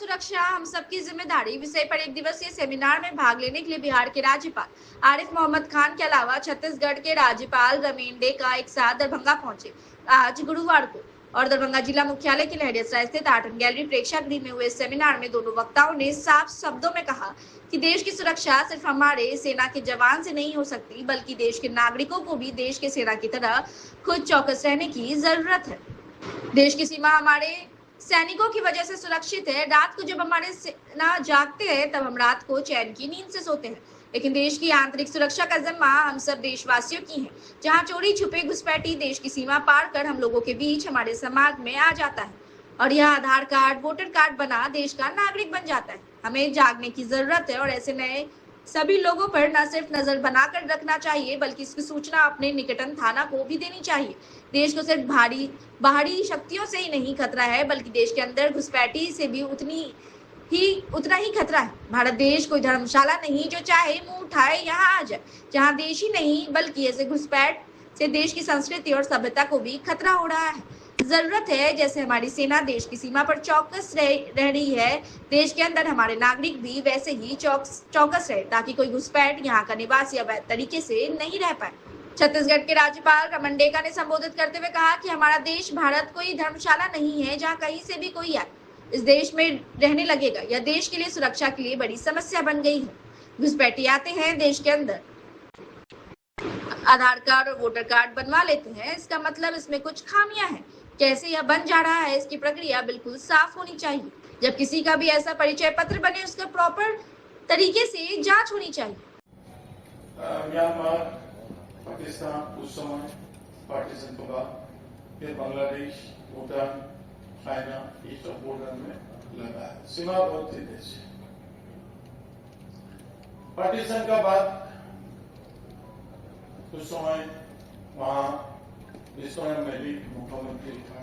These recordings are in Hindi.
सुरक्षा हम सबकी जिम्मेदारी विषय पर एक दिवसीय सेमिनार में भाग लेने के लिए बिहार के राज्यपाल आरिफ मोहम्मद खान के अलावा छत्तीसगढ़ के राज्यपाल रमेन डेका एक साथ दरभंगा पहुंचे आज गुरुवार को। और दरभंगा जिला मुख्यालय की लहरिया स्थित आर्टन गैलरी प्रेक्षागृह में हुए सेमिनार में दोनों वक्ताओं ने साफ शब्दों में कहा कि देश की सुरक्षा सिर्फ हमारे सेना के जवान से नहीं हो सकती, बल्कि देश के नागरिकों को भी देश के सेना की तरह खुद चौकस रहने की जरूरत है। देश की सीमा हमारे सैनिकों की वजह से सुरक्षित है। रात को जब हमारे सेना जागते हैं तब हम रात को चैन की नींद से सोते हैं, लेकिन देश की आंतरिक सुरक्षा का जिम्मा हम सब देशवासियों की है। जहां चोरी छुपे घुसपैठी देश की सीमा पार कर हम लोगों के बीच हमारे समाज में आ जाता है और यह आधार कार्ड वोटर कार्ड बना देश का नागरिक बन जाता है। हमें जागने की जरूरत है और ऐसे नए सभी लोगों पर न सिर्फ नजर बनाकर रखना चाहिए, बल्कि इसकी सूचना अपने निकटतम थाना को भी देनी चाहिए। देश को सिर्फ बाहरी शक्तियों से ही नहीं खतरा है, बल्कि देश के अंदर घुसपैठी से भी उतना ही खतरा है। भारत देश कोई धर्मशाला नहीं जो चाहे मुंह उठाए यहाँ आ जाए, जहाँ देश ही नहीं बल्कि ऐसे घुसपैठ से देश की संस्कृति और सभ्यता को भी खतरा हो रहा है। जरूरत है जैसे हमारी सेना देश की सीमा पर चौकस रह रही है, देश के अंदर हमारे नागरिक भी वैसे ही चौकस रहे, ताकि कोई घुसपैठ यहाँ का निवासी अवैध तरीके से नहीं रह पाए। छत्तीसगढ़ के राज्यपाल रमन डेका ने संबोधित करते हुए कहा कि हमारा देश भारत कोई धर्मशाला नहीं है जहाँ कहीं से भी कोई आए इस देश में रहने लगेगा। यह देश के लिए सुरक्षा के लिए बड़ी समस्या बन गई है। घुसपैठी आते हैं देश के अंदर, आधार कार्ड और वोटर कार्ड बनवा लेते हैं, इसका मतलब इसमें कुछ खामियां हैं। कैसे यह बन जा रहा है इसकी प्रक्रिया बिल्कुल साफ होनी चाहिए। जब किसी का भी ऐसा परिचय पत्र बने उसका प्रॉपर तरीके से जांच होनी चाहिए। म्यांमार, पाकिस्तान उस समय पार्टीशन के बाद फिर बांग्लादेश, भूटान, चाइना ये सब बॉर्डर में लगा है। सीमा बहुत थी देश। पार्टीशन का बाद उस समय वहां विश्वनाथ में भी मुख्यमंत्री था,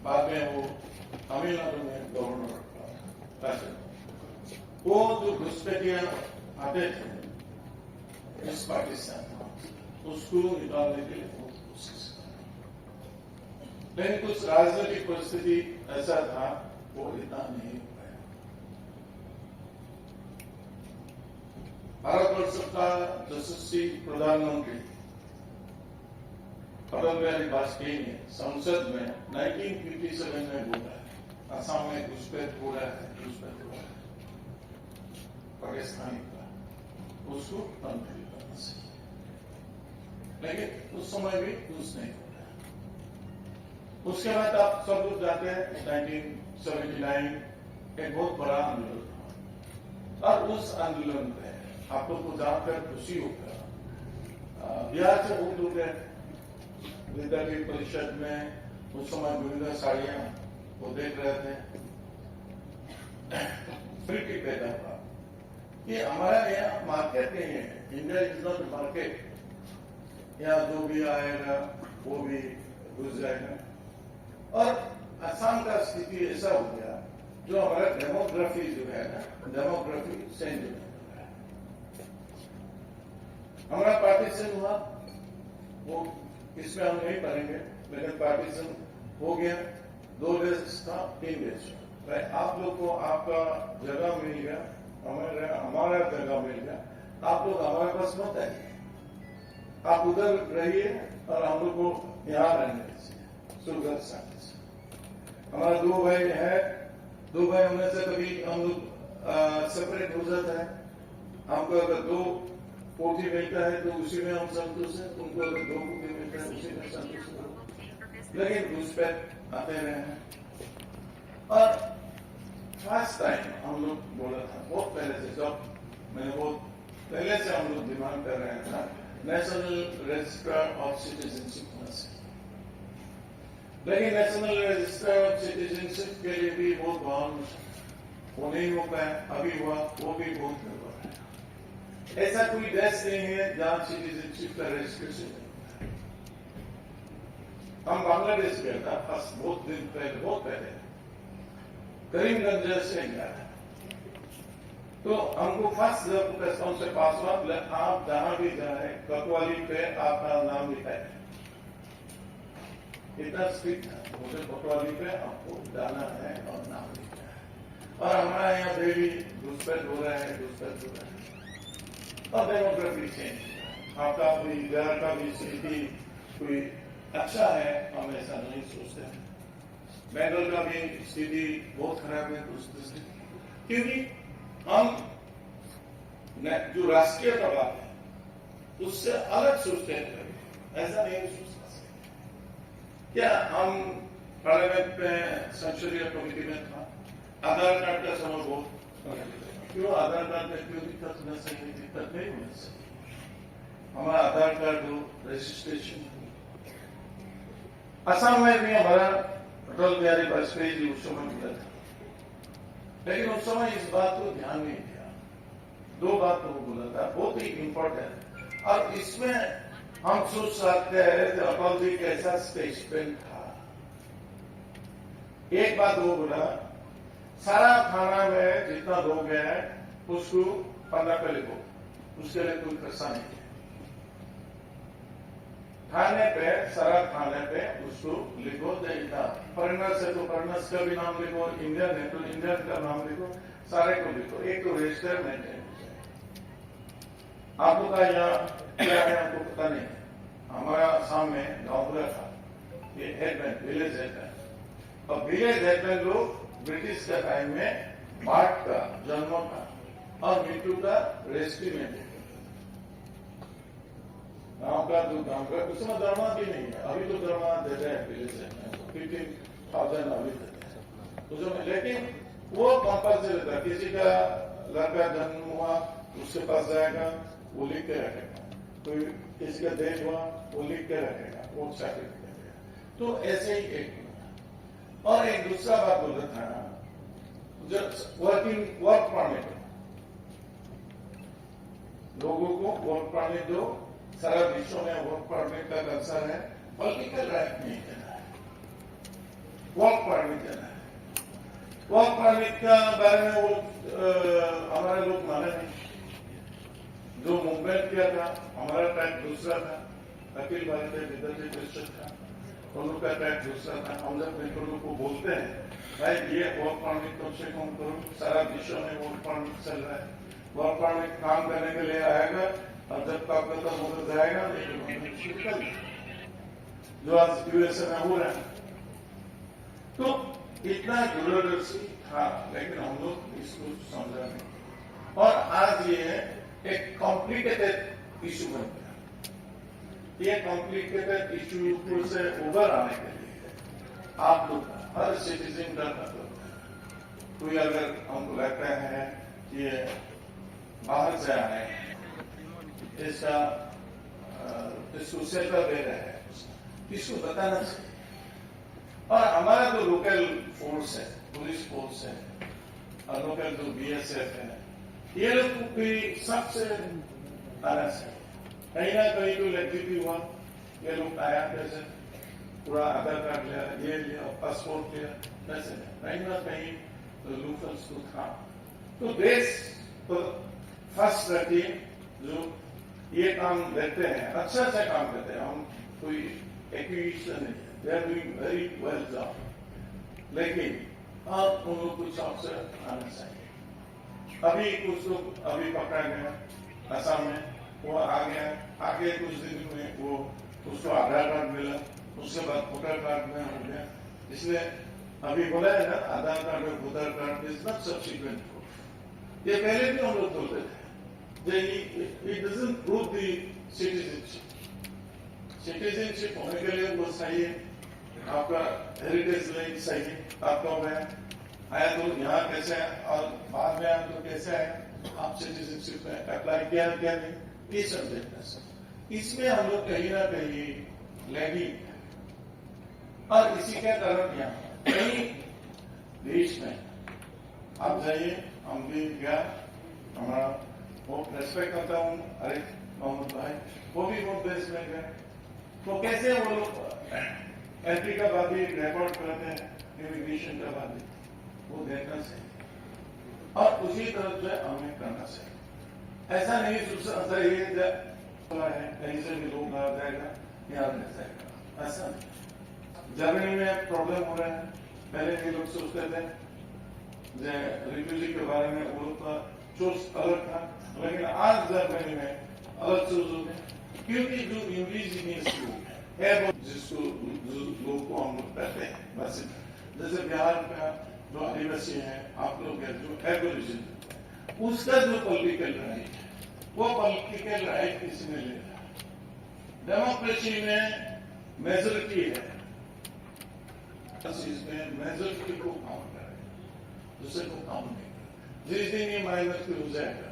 बाद में वो तमिलनाडु में गवर्नर था। वो जो घुसपैठियां आते थे इस पाकिस्तान उसको निकालने के लिए बहुत कोशिश की, लेकिन कुछ राजनीतिक परिस्थिति ऐसा था वो इतना नहीं हो पाया। भारतवर्ष का यशस्वी प्रधानमंत्री अटल बिहारी वाजपेयी ने संसद में 1957 में बोला है असम में घुसपैठ हो रहा है पाकिस्तानी का, उसको बंद करना चाहिए, लेकिन उस समय भी कुछ नहीं हो रहा। उसके बाद आप सब लोग जाते हैं 1979 एक बहुत बड़ा आंदोलन था और उस आंदोलन में आप लोग को जानकर खुशी होगा बिहार से बहुत लोग विद्यार्थी परिषद में उस समय विभिन्न साड़ियां वो देख रहे थे। फिर पैदा हुआ कि हमारा यहाँ मार्केट नहीं है, इंडिया इज नॉट मार्केट, यहाँ जो भी आएगा वो भी घुस जाएगा। और असम का स्थिति ऐसा हो गया जो हमारा डेमोग्राफी जो है ना, डेमोग्राफी चेंज हो गया। हमारा पार्टीशन हुआ, वो इसमें हम नहीं पढ़ेंगे, लेकिन पार्टीशन हो गया। 2 देश था 3 देश। आप लोग को आपका जगह मिल गया, हमारा जगह मिल गया, आप लोग हमारे पास मत आइए, आप उधर रहिए और हम लोग को यहाँ रहने दीजिए सुगर शांति से। हमारा 2 भाई है, 2 भाई होने से कभी हम लोग सेपरेट हो जाता है। हमको अगर 2 पोथी मिलता है तो उसी में हम संतुष्ट है, तुमको अगर 2 पोथी मिलता है उसी में संतुष्ट हो, लेकिन घुसपैठ आते रहे हैं। और फर्स्ट टाइम हम लोग बोला था बहुत पहले से, जब मैंने बहुत पहले से हम लोग डिमांड कर रहे हैं नेशनल रजिस्टर ऑफ सिटीजनशिप होना चाहिए, लेकिन नेशनल रजिस्टर ऑफ सिटीजनशिप के लिए भी बहुत बहुत वो नहीं हो पाया। अभी हुआ वो भी बहुत गड़बड़ है। ऐसा कोई देश नहीं है जहां सिटीजनशिप का रजिस्ट्रेशन नहीं होता। हम बांग्लादेश गया था फर्स्ट, बहुत दिन पहले, बहुत पहले करीमगंज से गया था, तो हमको फर्स्ट जब प्रेस से पास हुआ, आप जहां भी जाए कटवाली पे आपका नाम लिखाए, इतना स्ट्रिक्ट था। मुझे कटवाली पे आपको जाना है और नाम लिखना है। और हमारा यहाँ डेली घुसपैठ हो रहा है और डेमोग्राफी चेंज, आपका कोई घर का भी स्थिति कोई अच्छा है, हम ऐसा नहीं सोचते हैं। बेंगल का भी स्थिति बहुत खराब है उस दृष्टि, क्योंकि हम जो राष्ट्रीय का बात है उससे अलग सोचते हैं, ऐसा नहीं सोच सकते। क्या हम पार्लियामेंट में संसदीय कमेटी में था, आधार कार्ड का समय बहुत, क्यों आधार कार्ड में क्यों दिक्कत होना चाहिए? दिक्कत नहीं होना चाहिए। हमारा आधार कार्ड हो, रजिस्ट्रेशन हो। असम में भी हमारा अटल बिहारी वाजपेयी जी उस समय मिला था, लेकिन उस समय इस बात को ध्यान नहीं दिया। दो बात को बोला था, बहुत ही इंपॉर्टेंट, और इसमें हम सोच सकते हैं कि अटल जी कैसा स्टेटसमैन था। एक बात वो बोला, सारा खाना में जितना लोग है उसको 15 पे लिखो, उसके लिए कोई खर्चा नहीं है। खाने पे, सारा खाने पे उसको लिखो, जैसा फॉरेनर से तो फॉरेनर का भी नाम लिखो, इंडियन है तो इंडियन का नाम लिखो, सारे को लिखो, एक तो रजिस्टर मेंटेन। आपको का यहाँ क्या है आपको पता नहीं है। हमारा सामने गाँव था, ये हेडमैन, विलेज हेडमैन, और विलेज हेडमैन लोग ब्रिटिश के टाइम में बाढ़ का, जन्म का और मृत्यु का रेस्क्यू में थे। गाँव का जो गाँव का उसमें दरमा भी नहीं है, अभी तो दरमा देते हैं विलेज हेडमैन को 15,000 अभी देते हैं उसमें, लेकिन वो कंपल्सरी था। किसी का लड़का जन्म हुआ उसके पास जाएगा, वो लिख के रखेगा, कोई किसी का देश हुआ वो लिख के रखेगा, वो सर्टिफिकेट देगा। तो ऐसे ही एक, और एक दूसरा बात बोला था, जब वर्क परमिट लोगों को वर्क परमिट दो, सारा विश्व में वर्क परमिट का कल्चर है, पॉलिटिकल राइट नहीं देना है, वर्क परमिट देना है। वर्क परमिट का बारे में वो हमारे लोग माने नहीं। जो मूवमेंट किया था, हमारा टाइप दूसरा था, अखिल भारतीय विद्यार्थी परिषद था, उन लोग का टाइप दूसरा था। हम जब लोगों को बोलते हैं भाई ये वर्क परमिट कम से कम करो, सारा विश्व में वर्क परमिट चल रहा है, वर्क परमिट काम करने के लिए आएगा, और जब काम खत्म होकर जाएगा नहीं, जो आज यूएसए में हो रहा है। तो इतना दूरदर्शी था, लेकिन हम लोग इसको समझा नहीं, और आज ये एक कॉम्प्लिकेटेड इशू बन गया। ये कॉम्प्लिकेटेड इशू से उबर आने के लिए आप लोग हर सिटीजन का मतलब है। कोई अगर हमको लगता है कि ये बाहर से आए, इसका इसको सेटल दे रहे हैं, इसको बताना चाहिए। और हमारा जो लोकल फोर्स है, पुलिस फोर्स है, और लोकल जो बीएसएफ है, ये लोग भी सबसे आना चाहिए। कहीं ना कहीं तो लेजिटी हुआ, ये लोग आया कैसे, पूरा आधार कार्ड लिया, ये लिया, पासपोर्ट लिया, कैसे कहीं ना कहीं तो लोकल्स को था। तो देश तो फर्स्ट रखिए, जो ये काम देते हैं, अच्छा अच्छा काम करते हैं, हम कोई एक्विजिशन नहीं है, they are doing very well job, लेकिन आप उन लोग कुछ आपसे आना चाहिए। अभी कुछ लोग अभी पकड़ा गया असम में, वो आ गया, आगे कुछ दिन में वो उसको आधार कार्ड मिला, उसके बाद वोटर कार्ड में हो गया। इसलिए अभी बोला है ना, आधार कार्ड और voter card is not subsequent proof. ये पहले भी हम लोग बोलते थे, it doesn't prove the citizenship. Citizenship होने के लिए वो चाहिए, आपका हेरिटेज लाइन चाहिए, आपका वह आया तो यहाँ कैसे है, और बाद में आया तो कैसे है, आप सिटीजनशिप में अप्लाई किया क्या नहीं, ये सब देखना सर। इसमें हम लोग कहीं ना कहीं लैगिंग, और इसी के कारण यहाँ कहीं देश में आप जाइए, हम भी गया, हमारा बहुत रेस्पेक्ट करता हूँ अरे मोहम्मद भाई, वो भी बहुत देश में गए, तो कैसे वो लोग एंट्री का बाद भी रिकॉर्ड करते हैं, इमिग्रेशन का बाद भी, वो देखना चाहिए, और उसी तरह से हमें करना चाहिए। ऐसा नहीं चाहिए कहीं से भी लोग आ जाएगा, यहाँ रह जाएगा, ऐसा नहीं। जर्मनी में प्रॉब्लम हो रहा है, पहले ये लोग सोचते थे रिफ्यूजी के बारे में वो लोग का सोच अलग था, लेकिन आज जर्मनी में अलग सोच हो गया, क्योंकि जो इंडिजीनियस लोग है वो जिसको लोग को हम लोग कहते हैं, बस जैसे बिहार का जो आदिवासी है, आप लोग हैं जो एबोरिजिन, उसका जो पॉलिटिकल राइट है, वो पॉलिटिकल राइट किसी ने ले रहा। डेमोक्रेसी में मेजोरिटी है, इसमें मेजोरिटी को काम करे, दूसरे को काम नहीं करे। जिस दिन ये माइनॉरिटी हो जाएगा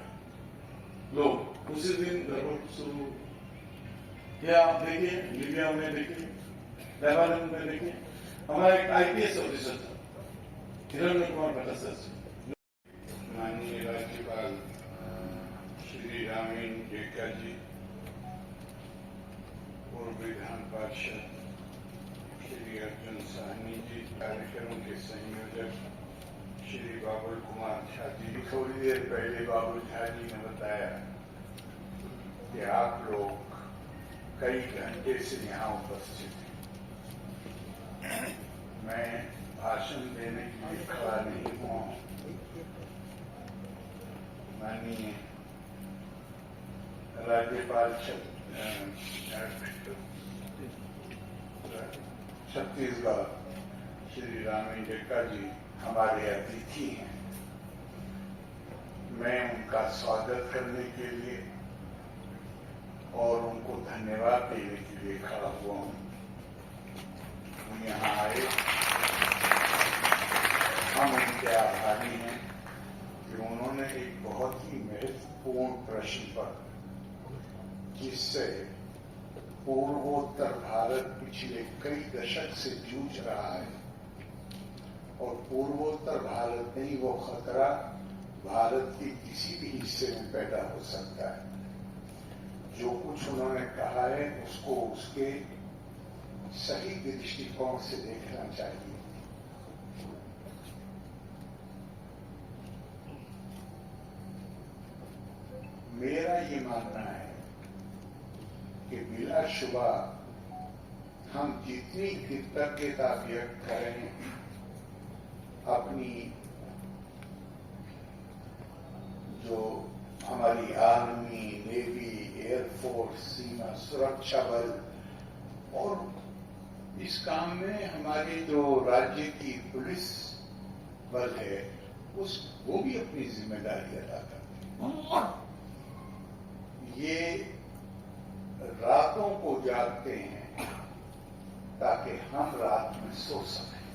लोग, उसी दिन गड़बड़ शुरू। क्या आप देखिए, लीबिया में देखिए, लेबानन में देखिए, हमारा एक आईपीएस ऑफिसर था हिरण्य कुमार भट्टाचार्य। माननीय राज्यपाल श्री रामीन डेका जी, पूर्व विधान पार्षद श्री अर्जुन साहनी जी, कार्यक्रम के संयोजक श्री बाबुल कुमार झा जी। थोड़ी देर पहले बाबुल झा जी ने बताया कि आप लोग कई घंटे से यहाँ उपस्थित हैं। मैं भाषण देने के लिए खड़ा नहीं हुआ हूँ। माननीय राज्यपाल छत्तीसगढ़ श्री रामीन डेका जी हमारे अतिथि हैं। मैं उनका स्वागत करने के लिए और उनको धन्यवाद देने के लिए खड़ा हुआ हूँ। हम यहाँ आए, हम उनके आभारी हैं कि उन्होंने एक बहुत ही महत्वपूर्ण प्रश्न पर, जिससे पूर्वोत्तर भारत पिछले कई दशक से जूझ रहा है, और पूर्वोत्तर भारत नहीं, वो खतरा भारत के किसी भी हिस्से में पैदा हो सकता है। जो कुछ उन्होंने कहा है उसको उसके सही दृष्टिकोण से देखना चाहिए। मेरा ये मानना है कि बिला शुबा हम जितनी कृतज्ञता व्यक्त करें अपनी जो हमारी आर्मी, नेवी, एयरफोर्स, सीमा सुरक्षा बल और इस काम में हमारे जो राज्य की पुलिस बल है, वो भी अपनी जिम्मेदारी अदा करते हैं। ये रातों को जागते हैं ताकि हम रात में सो सकें।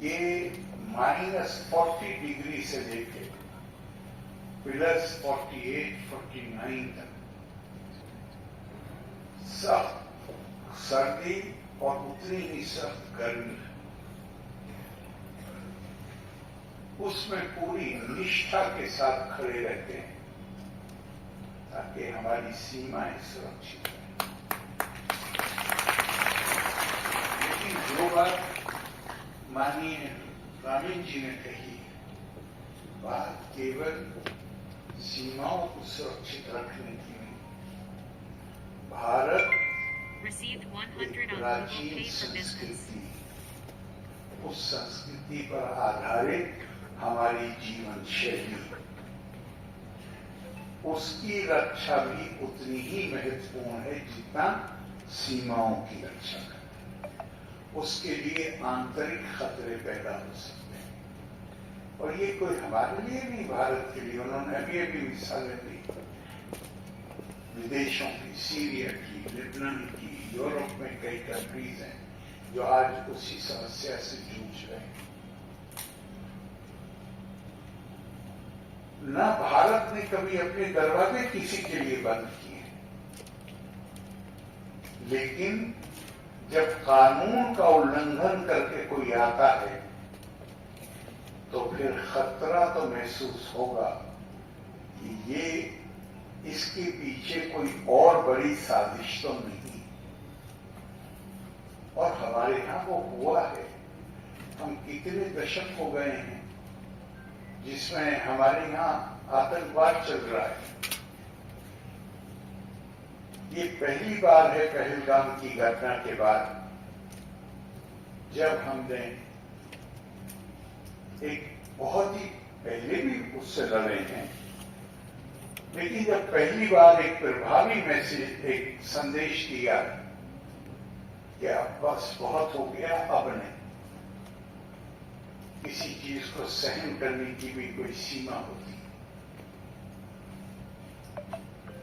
ये -40 डिग्री से लेके +48, 49 तक सख्त सर्दी और उतनी ही सख्त गर्मी, उसमें पूरी निष्ठा के साथ खड़े रहते हैं ताकि हमारी सीमाएं सुरक्षित रहें। लेकिन जो बात माननीय रामीन जी ने कही, बात केवल सीमाओं को सुरक्षित रखने की नहीं। भारत एक प्राचीन संस्कृति, उस संस्कृति पर आधारित हमारी जीवन शैली, उसकी रक्षा भी उतनी ही महत्वपूर्ण है जितना सीमाओं की रक्षा करना। उसके लिए आंतरिक खतरे पैदा हो सकते हैं, और ये कोई हमारे लिए नहीं, भारत के लिए। उन्होंने अभी अभी मिसालें दी विदेशों की, सीरिया की, लेबनान की, यूरोप में कई कंट्रीज हैं जो आज उसी समस्या से जूझ रहे हैं। न भारत ने कभी अपने दरवाजे किसी के लिए बंद किए, लेकिन जब कानून का उल्लंघन करके कोई आता है तो फिर खतरा तो महसूस होगा कि ये इसके पीछे कोई और बड़ी साजिश तो नहीं। और हमारे यहां वो हुआ है। हम कितने दशक हो गए हैं जिसमें हमारे यहां आतंकवाद चल रहा है। ये पहली बार है पहलगाम की घटना के बाद जब हमने एक बहुत ही पहले भी उससे लड़े हैं, लेकिन जब पहली बार एक प्रभावी मैसेज, एक संदेश दिया कि अब बस बहुत हो गया, अब नहीं, किसी चीज को सहन करने की भी कोई सीमा होती है।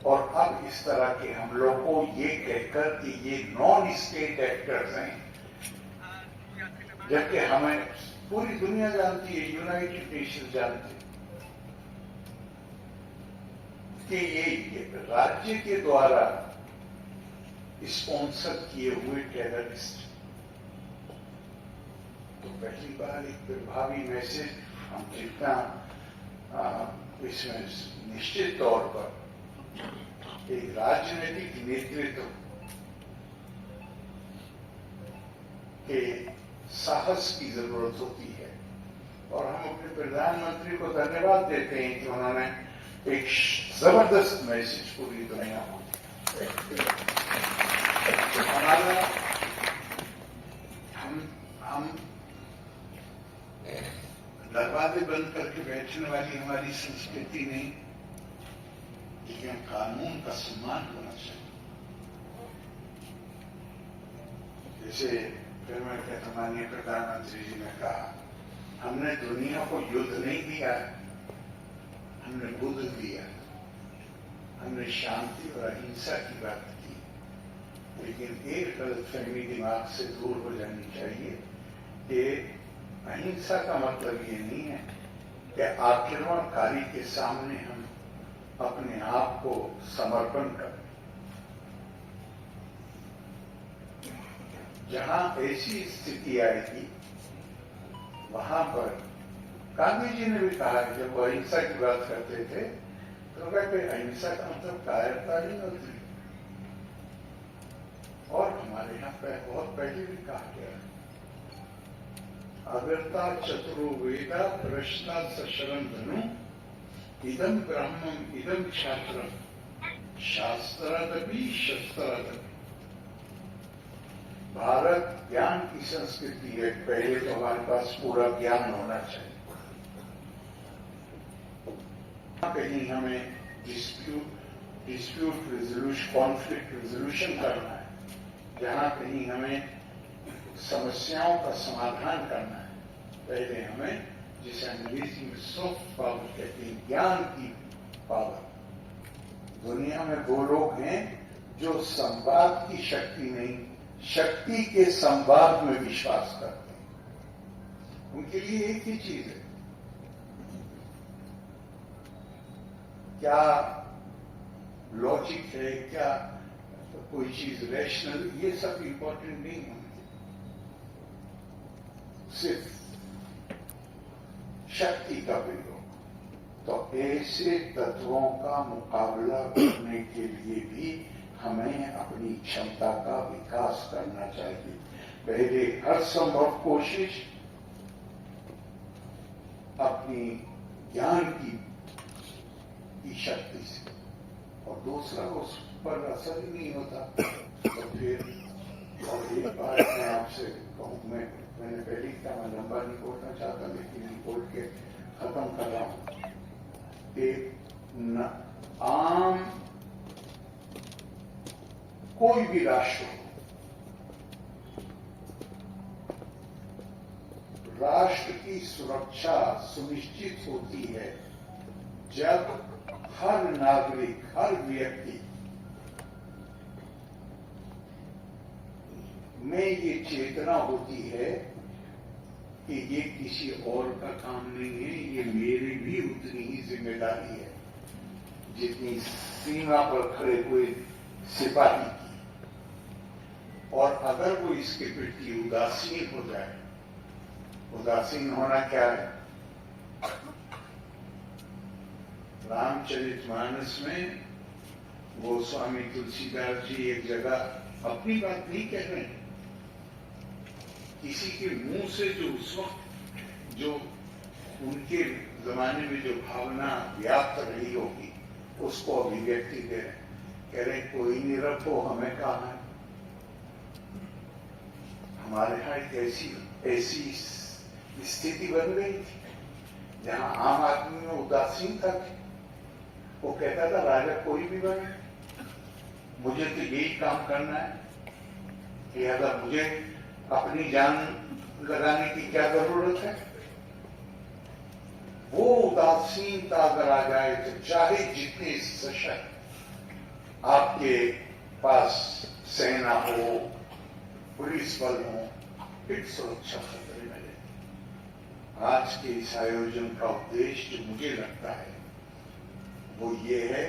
और अब इस तरह के हम लोग को ये कहकर कि ये नॉन स्टेट एक्टर्स हैं, जबकि हमें पूरी दुनिया जानती है, यूनाइटेड नेशन जानती है कि ये राज्य के द्वारा स्पॉन्सर किए हुए टेररिस्ट। तो पहली बार एक प्रभावी मैसेज हम जितना इसमें निश्चित तौर पर एक राजनीतिक नेतृत्व के साहस की जरूरत होती है, और हम अपने प्रधानमंत्री को धन्यवाद देते हैं कि उन्होंने एक जबरदस्त मैसेज पूरी दुनिया को हमारा हम दरवाजे बंद करके बैठने वाली हमारी संस्कृति नहीं, लेकिन कानून का सम्मान होना चाहिए। जैसे फिर मैं कहता, माननीय प्रधानमंत्री जी ने कहा, हमने दुनिया को युद्ध नहीं दिया, हमने बुद्ध दिया, हमने शांति और अहिंसा की बात की। लेकिन एक गलतफहमी दिमाग से दूर हो जानी चाहिए कि अहिंसा का मतलब ये नहीं है कि आक्रमणकारी के सामने हम अपने आप को समर्पण करें। जहां ऐसी स्थिति आई थी, वहां पर गांधी जी ने भी कहा कि जब वो अहिंसा की बात करते थे तो कहते अहिंसा का मतलब कायरता नहीं होती। और हमारे यहाँ बहुत पहले भी कहा गया, अगरता चतुरो वेदा प्रश्ना सशरम धनु इदम ब्रह्मम इदम क्षात्रम शास्त्रादपि शस्त्रादपि। भारत ज्ञान की संस्कृति है, पहले तो हमारे पास पूरा ज्ञान होना चाहिए। कहीं हमें डिस्प्यूट रेजोल्यूशन, कॉन्फ्लिक्ट रेजोल्यूशन करना है, जहां कहीं हमें समस्याओं का समाधान करना है, पहले हमें, जिसे अंग्रेजी में सॉफ्ट पावर कहते हैं, ज्ञान की पावर। दुनिया में वो लोग हैं जो संवाद की शक्ति नहीं, शक्ति के संवाद में विश्वास करते हैं। उनके लिए एक ही चीज है, क्या लॉजिक है, क्या कोई चीज रैशनल, ये सब इंपॉर्टेंट नहीं होती, सिर्फ शक्ति का प्रयोग। तो ऐसे तत्वों का मुकाबला करने के लिए भी हमें अपनी क्षमता का विकास करना चाहिए। पहले हर संभव कोशिश अपनी ज्ञान की शक्ति से, और दूसरा उस पर असर ही नहीं होता तो फिर। और एक बात मैं आपसे कहूं, मैंने पहले कहा, मैं लंबा नहीं बोलना चाहता, लेकिन बोल के खत्म कर रहा हूं कि आम कोई भी राष्ट्र हो, राष्ट्र की सुरक्षा सुनिश्चित होती है जब हर नागरिक, हर व्यक्ति में ये चेतना होती है कि ये किसी और का काम नहीं है, ये मेरी भी उतनी ही जिम्मेदारी है जितनी सीमा पर खड़े हुए सिपाही की। और अगर वो इसके प्रति उदासीन हो जाए, उदासीन होना क्या है? रामचरितमानस में गोस्वामी तुलसीदास जी एक जगह अपनी बात नहीं कह रहे हैं, किसी के मुंह से जो उस वक्त जो उनके जमाने में जो भावना व्याप्त रही होगी उसको अभिव्यक्ति दे रहे, कह रहे कोई नहीं रखो, हमें कहा है। हमारे यहां एक ऐसी स्थिति बन गई थी जहां आम आदमी में उदासीनता थी। वो कहता था राजा कोई भी बने, मुझे तो यही काम करना है, लिहाजा मुझे अपनी जान लगाने की क्या जरूरत है। वो उदासीनता अगर आ जाए तो चाहे जितने सशक्त आपके पास सेना हो, पुलिस बल हो, फिर सुरक्षा खतरे में ले। आज के इस आयोजन का उद्देश्य जो मुझे लगता है वो ये है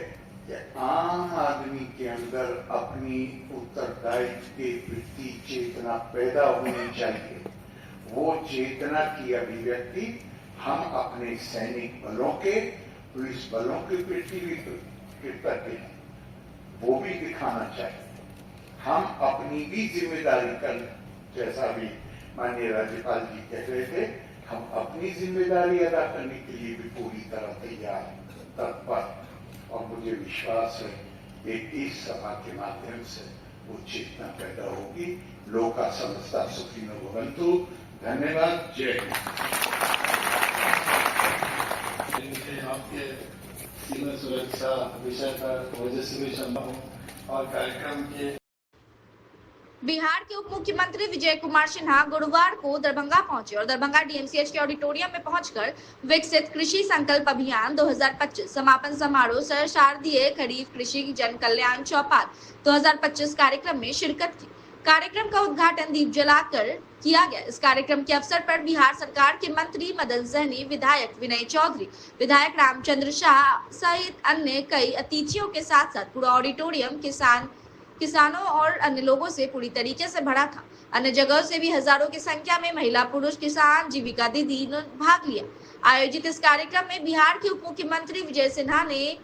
कि आम आदमी के अंदर अपनी उत्तरदायित्व के प्रति चेतना पैदा होनी चाहिए। वो चेतना की अभिव्यक्ति हम अपने सैनिक बलों के, पुलिस बलों के प्रति भी कृतज्ञ हैं, वो भी दिखाना चाहिए। हम अपनी भी जिम्मेदारी कर, जैसा भी माननीय राज्यपाल जी कह रहे थे, हम अपनी जिम्मेदारी अदा करने के लिए भी पूरी तरह तैयार, तत्पर। और मुझे विश्वास है कि इस सभा के माध्यम से वो चेतना पैदा होगी। लोका समस्ता सुखिनो भवन्तु। धन्यवाद। जय हिंद। आपके सीमा सुरक्षा विषय पर वजह से भी संभव हो और कार्यक्रम के बिहार के उप मुख्यमंत्री विजय कुमार सिन्हा गुरुवार को दरभंगा पहुंचे और दरभंगा डीएमसीएच के ऑडिटोरियम में पहुंचकर विकसित कृषि संकल्प अभियान 2025 समापन समारोह सह शारदीय खरीफ कृषि जन कल्याण चौपाल 2025 कार्यक्रम में शिरकत की। कार्यक्रम का उद्घाटन दीप जलाकर किया गया। इस कार्यक्रम के अवसर पर बिहार सरकार के मंत्री मदन सहनी, विधायक विनय चौधरी, विधायक रामचंद्र शाह सहित अन्य कई अतिथियों के साथ साथ पूरा ऑडिटोरियम किसानों और अन्य लोगों से पूरी तरीके से भरा था। अन्य जगहों से भी हजारों की संख्या में महिला, पुरुष, किसान, जीविका दीदी ने भाग लिया। आयोजित इस कार्यक्रम में बिहार के उप मुख्यमंत्री विजय सिन्हा ने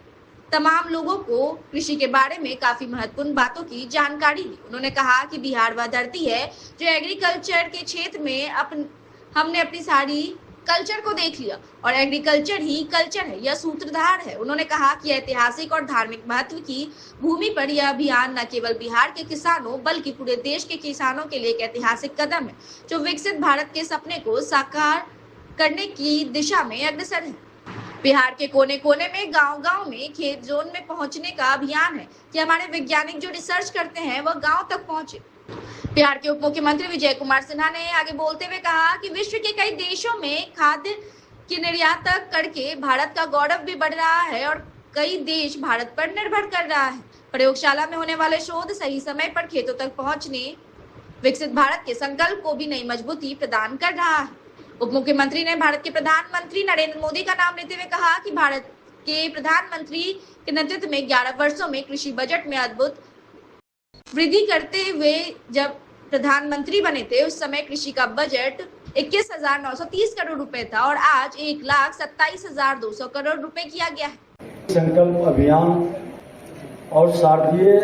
तमाम लोगों को कृषि के बारे में काफी महत्वपूर्ण बातों की जानकारी दी। उन्होंने कहा कि बिहार वह धरती है जो एग्रीकल्चर के क्षेत्र में हमने अपनी सारी कल्चर को देख लिया और एग्रीकल्चर ही कल्चर है, यह सूत्रधार है। उन्होंने कहा कि ऐतिहासिक और धार्मिक महत्व की भूमि पर यह अभियान न केवल बिहार के किसानों बल्कि पूरे देश के किसानों के लिए एक ऐतिहासिक कदम है जो विकसित भारत के सपने को साकार करने की दिशा में अग्रसर है। बिहार के कोने कोने में, गांव-गांव में, खेत जोन में पहुंचने का अभियान है कि हमारे वैज्ञानिक जो रिसर्च करते हैं वह गांव तक पहुंचे। बिहार के उप मुख्यमंत्री विजय कुमार सिन्हा ने आगे बोलते हुए कहा कि विश्व के कई देशों में खाद्य की निर्यात करके भारत का गौरव भी बढ़ रहा है और कई देश भारत पर निर्भर कर रहा है। प्रयोगशाला में होने वाले शोध सही समय पर खेतों तक पहुंचने विकसित भारत के संकल्प को भी नई मजबूती प्रदान कर रहा है। उप मुख्यमंत्री ने भारत के प्रधानमंत्री नरेंद्र मोदी का नाम लेते हुए कहा कि भारत के प्रधानमंत्री के नेतृत्व में 11 वर्षों में कृषि बजट में अद्भुत वृद्धि करते हुए जब प्रधानमंत्री बने थे उस समय कृषि का बजट 21,930 करोड़ रुपए था और आज 1,27,200 करोड़ रुपए किया गया है। संकल्प अभियान और शारदीय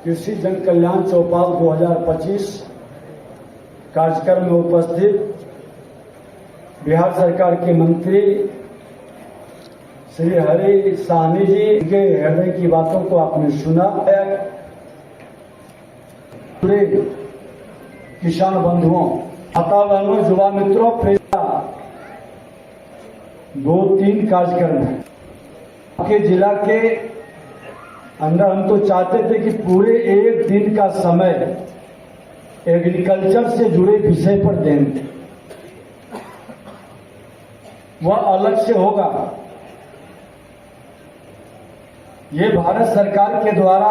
कृषि जन कल्याण चौपाल 2025 कार्यक्रम में उपस्थित बिहार सरकार के मंत्री श्री हरि साहनी जी के हृदय की बातों को आपने सुना। पूरे किसान बंधुओं, माता बहनों, युवा मित्रों, 2-3 कार्यक्रम है आपके जिला के अंदर। हम तो चाहते थे कि पूरे एक दिन का समय एग्रीकल्चर से जुड़े विषय पर देंगे, वह अलग से होगा। ये भारत सरकार के द्वारा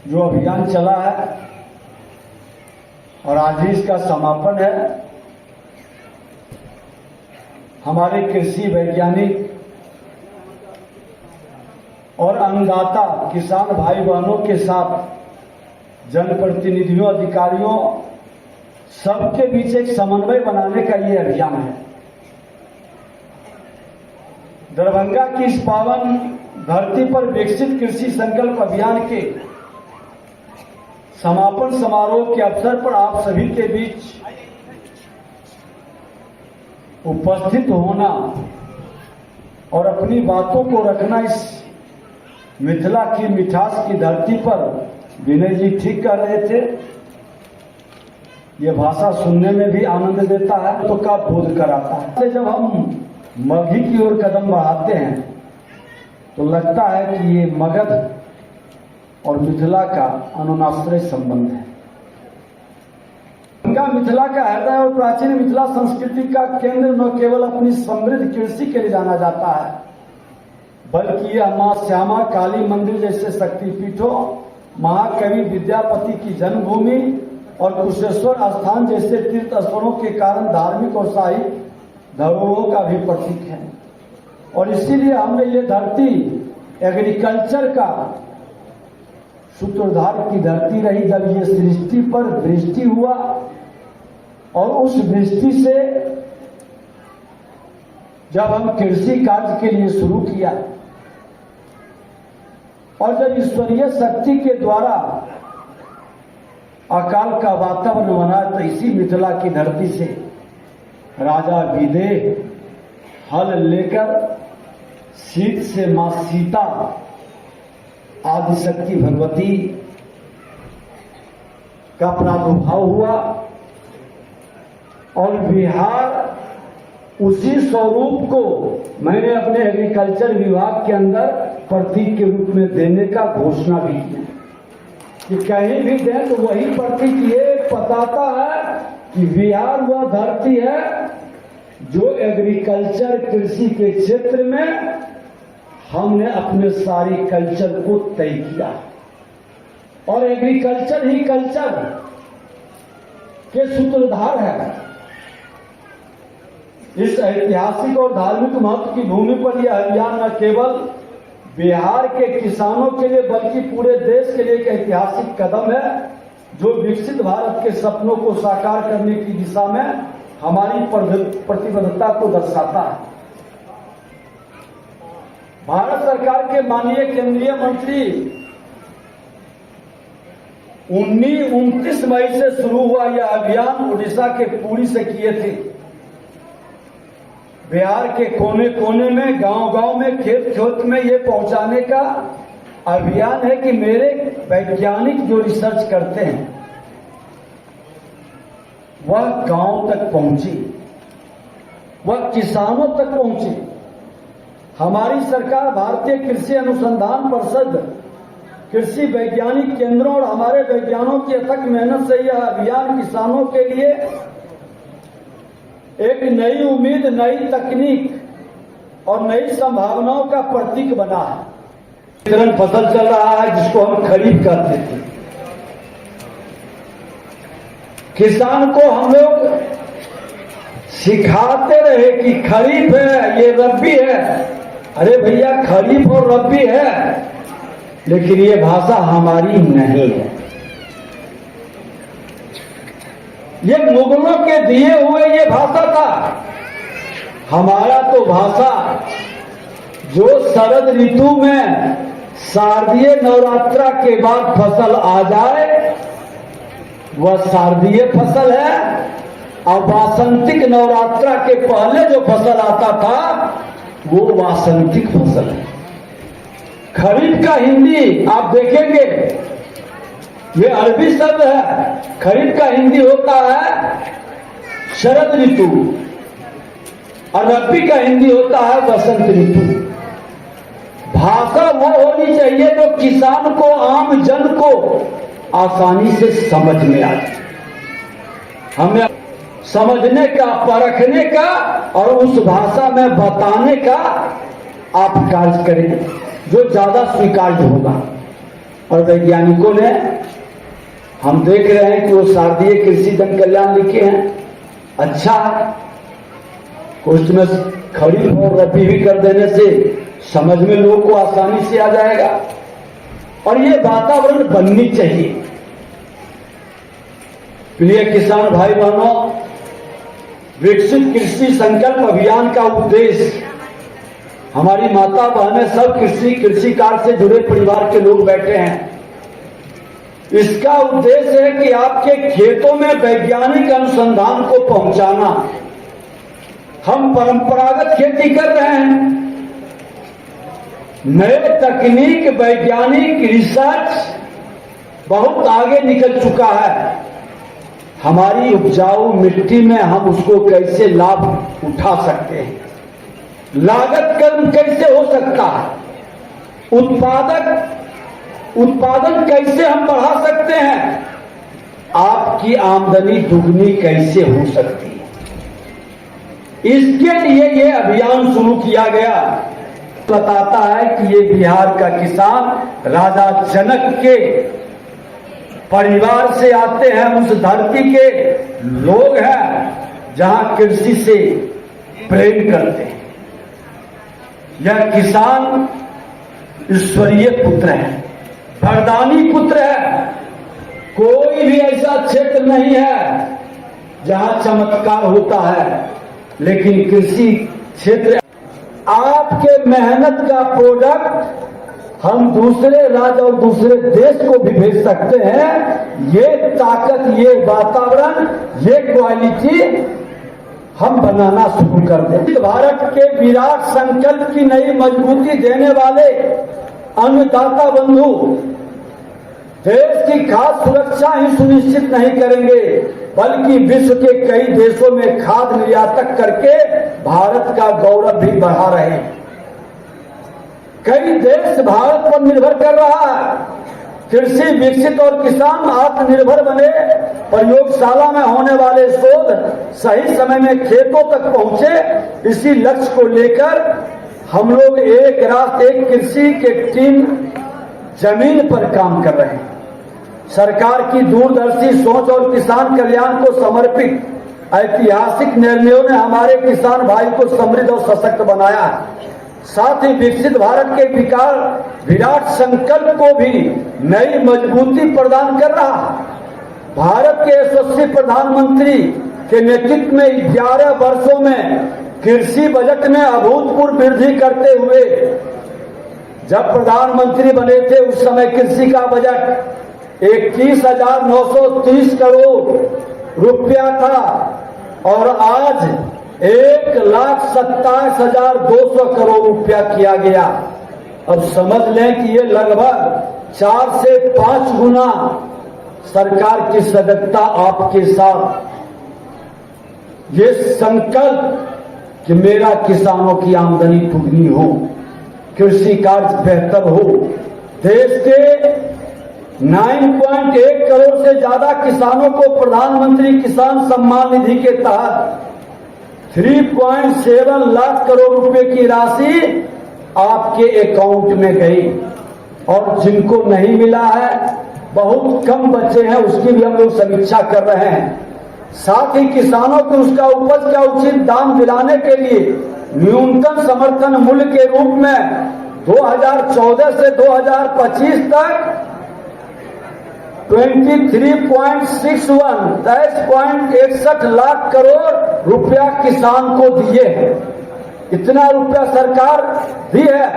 जो अभियान चला है और आज ही इसका समापन है। हमारे कृषि वैज्ञानिक और अन्नदाता किसान भाई बहनों के साथ जनप्रतिनिधियों, अधिकारियों सबके बीच एक समन्वय बनाने का ये अभियान है। दरभंगा की इस पावन धरती पर विकसित कृषि संकल्प अभियान के समापन समारोह के अवसर पर आप सभी के बीच उपस्थित होना और अपनी बातों को रखना, इस मिथिला की मिठास की धरती पर, विनय जी ठीक कर रहे थे, ये भाषा सुनने में भी आनंद देता है तो का बोध कराता है। जब हम मगही की ओर कदम बढ़ाते हैं तो लगता है कि ये मगध और मिथिला का अनुनाश्रय संबंध है। इनका मिथिला का हृदय और प्राचीन मिथिला संस्कृति का केंद्र न केवल अपनी समृद्ध कृषि के लिए जाना जाता है, बल्कि यह मां श्यामा काली मंदिर जैसे शक्तिपीठों, महाकवि विद्यापति की जन्मभूमि और कुशेश्वर स्थान जैसे तीर्थ स्थलों के कारण धार्मिक और साहित्यिक धरोहरों का भी प्रतीक है। और इसीलिए हमने ये धरती एग्रीकल्चर का सूत्रधार की धरती रही। जब ये सृष्टि पर वृष्टि हुआ और उस वृष्टि से जब हम कृषि कार्य के लिए शुरू किया और जब ईश्वरीय शक्ति के द्वारा अकाल का वातावरण बना तो इसी मिथिला की धरती से राजा विदेह हल लेकर सीत से मां सीता आदिशक्ति भगवती का प्रादुर्भाव हुआ और बिहार उसी स्वरूप को मैंने अपने एग्रीकल्चर विभाग के अंदर प्रतीक के रूप में देने का घोषणा भी किया कि कहीं भी दें तो वही प्रतीक ये बताता है कि बिहार वह धरती है जो एग्रीकल्चर कृषि के क्षेत्र में हमने अपने सारी कल्चर को तय किया और एग्रीकल्चर ही कल्चर के सूत्रधार है। इस ऐतिहासिक और धार्मिक महत्व की भूमि पर यह अभियान न केवल बिहार के किसानों के लिए बल्कि पूरे देश के लिए एक ऐतिहासिक कदम है जो विकसित भारत के सपनों को साकार करने की दिशा में हमारी प्रतिबद्धता को दर्शाता है। भारत सरकार के माननीय केंद्रीय मंत्री 29 मई से शुरू हुआ यह अभियान उड़ीसा के पुरी से किए थे। बिहार के कोने कोने में गांव-गांव में खेत में ये पहुंचाने का अभियान है कि मेरे वैज्ञानिक जो रिसर्च करते हैं वह गांव तक पहुंची, वह किसानों तक पहुंची। हमारी सरकार भारतीय कृषि अनुसंधान परिषद, कृषि वैज्ञानिक केंद्रों और हमारे वैज्ञानिकों की अथक मेहनत से यह अभियान किसानों के लिए एक नई उम्मीद, नई तकनीक और नई संभावनाओं का प्रतीक बना है। वितरण फसल चल रहा है जिसको हम खरीफ कहते थे। किसान को हम लोग सिखाते रहे कि खरीफ है, ये रबी है। अरे भैया, खरीफ और रबी है, लेकिन ये भाषा हमारी नहीं है। ये मुगलों के दिए हुए ये भाषा था। हमारा तो भाषा जो शरद ऋतु में शारदीय नवरात्रा के बाद फसल आ जाए वह शारदीय फसल है, और वासंतिक नवरात्रा के पहले जो फसल आता था वो वासंतिक फसल है। खरीफ का हिंदी आप देखेंगे ये अरबी शब्द है। खरीफ का हिंदी होता है शरद ऋतु और रबी का हिंदी होता है वसंत ऋतु। भाषा वो होनी चाहिए जो किसान को, आम जन को आसानी से समझ में आ जाए। हमें समझने का, परखने का और उस भाषा में बताने का आप कार्य करें जो ज्यादा स्वीकार्य होगा। और वैज्ञानिकों ने, हम देख रहे हैं कि वो शारदीय कृषि जन कल्याण लिखे हैं, अच्छा है। उसमें खरीफ और रबी भी कर देने से समझ में लोगों को आसानी से आ जाएगा और ये वातावरण बननी चाहिए। प्रिय किसान भाई बहनों, विकसित कृषि संकल्प अभियान का उद्देश्य, हमारी माता बहनें सब कृषि कार्य से जुड़े परिवार के लोग बैठे हैं। इसका उद्देश्य है कि आपके खेतों में वैज्ञानिक अनुसंधान को पहुंचाना। हम परंपरागत खेती कर रहे हैं, नए तकनीक, वैज्ञानिक रिसर्च बहुत आगे निकल चुका है। हमारी उपजाऊ मिट्टी में हम उसको कैसे लाभ उठा सकते हैं, लागत कम कैसे हो सकता है, उत्पादन कैसे हम बढ़ा सकते हैं, आपकी आमदनी दुगनी कैसे हो सकती है। इसके लिए ये अभियान शुरू किया गया। बताता है कि ये बिहार का किसान राजा जनक के परिवार से आते हैं, उस धरती के लोग हैं जहां कृषि से प्रेम करते हैं। यह किसान ईश्वरीय पुत्र है, वरदानी पुत्र है। कोई भी ऐसा क्षेत्र नहीं है जहां चमत्कार होता है, लेकिन कृषि क्षेत्र आपके मेहनत का प्रोडक्ट हम दूसरे राज्य और दूसरे देश को भी भेज सकते हैं। ये ताकत, ये वातावरण, ये क्वालिटी हम बनाना शुरू कर दें। भारत के विराट संकल्प की नई मजबूती देने वाले अन्नदाता बंधु देश की खाद्य सुरक्षा ही सुनिश्चित नहीं करेंगे, बल्कि विश्व के कई देशों में खाद्य निर्यातक करके भारत का गौरव भी बढ़ा रहे हैं। कई देश भारत पर निर्भर कर रहा है। कृषि विकसित और किसान आत्मनिर्भर बने। प्रयोगशाला में होने वाले शोध सही समय में खेतों तक पहुंचे। इसी लक्ष्य को लेकर हम लोग एक रात एक कृषि के टीम जमीन पर काम कर रहे हैं। सरकार की दूरदर्शी सोच और किसान कल्याण को समर्पित ऐतिहासिक निर्णयों ने हमारे किसान भाई को समृद्ध और सशक्त बनाया है। साथ ही विकसित भारत के विकास विराट संकल्प को भी नई मजबूती प्रदान कर रहा है। भारत के यशस्वी प्रधानमंत्री के नेतृत्व में 11 वर्षों में कृषि बजट में अभूतपूर्व वृद्धि करते हुए, जब प्रधानमंत्री बने थे उस समय कृषि का बजट 21,930 करोड़ रुपया था और आज 1,27,200 करोड़ रुपया किया गया। अब समझ लें कि ये लगभग 4 से 5 गुना सरकार की सजगता आपके साथ। ये संकल्प कि मेरा किसानों की आमदनी दुगनी हो, कृषि कार्य बेहतर हो। देश के 9.1 करोड़ से ज्यादा किसानों को प्रधानमंत्री किसान सम्मान निधि के तहत 3.7 लाख करोड़ रुपए की राशि आपके अकाउंट में गई, और जिनको नहीं मिला है, बहुत कम बच्चे हैं, उसकी भी हम लोग समीक्षा कर रहे हैं। साथ ही किसानों को उसका उपज का उचित दाम दिलाने के लिए न्यूनतम समर्थन मूल्य के रूप में 2014 से 2025 तक 10.61 लाख करोड़ रुपया किसान को दिए हैं। इतना रुपया सरकार दी है।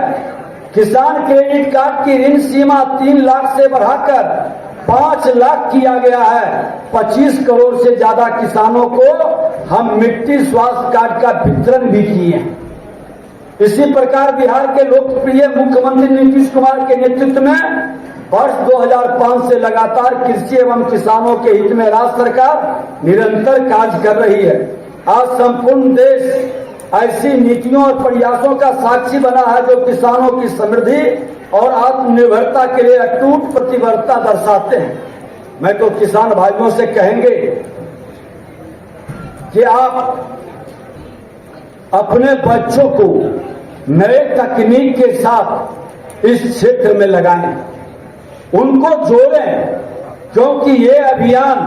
किसान क्रेडिट कार्ड की ऋण सीमा 3 लाख से बढ़ाकर 5 लाख किया गया है। 25 करोड़ से ज्यादा किसानों को हम मिट्टी स्वास्थ्य कार्ड का वितरण भी किए हैं। इसी प्रकार बिहार के लोकप्रिय मुख्यमंत्री नीतीश कुमार के नेतृत्व में वर्ष 2005 से लगातार कृषि एवं किसानों के हित में राज्य सरकार निरंतर कार्य कर रही है। आज संपूर्ण देश ऐसी नीतियों और प्रयासों का साक्षी बना है जो किसानों की समृद्धि और आत्मनिर्भरता के लिए अटूट प्रतिबद्धता दर्शाते हैं। मैं तो किसान भाइयों से कहेंगे कि आप अपने बच्चों को नए तकनीक के साथ इस क्षेत्र में लगाएं, उनको जोड़ें, क्योंकि ये अभियान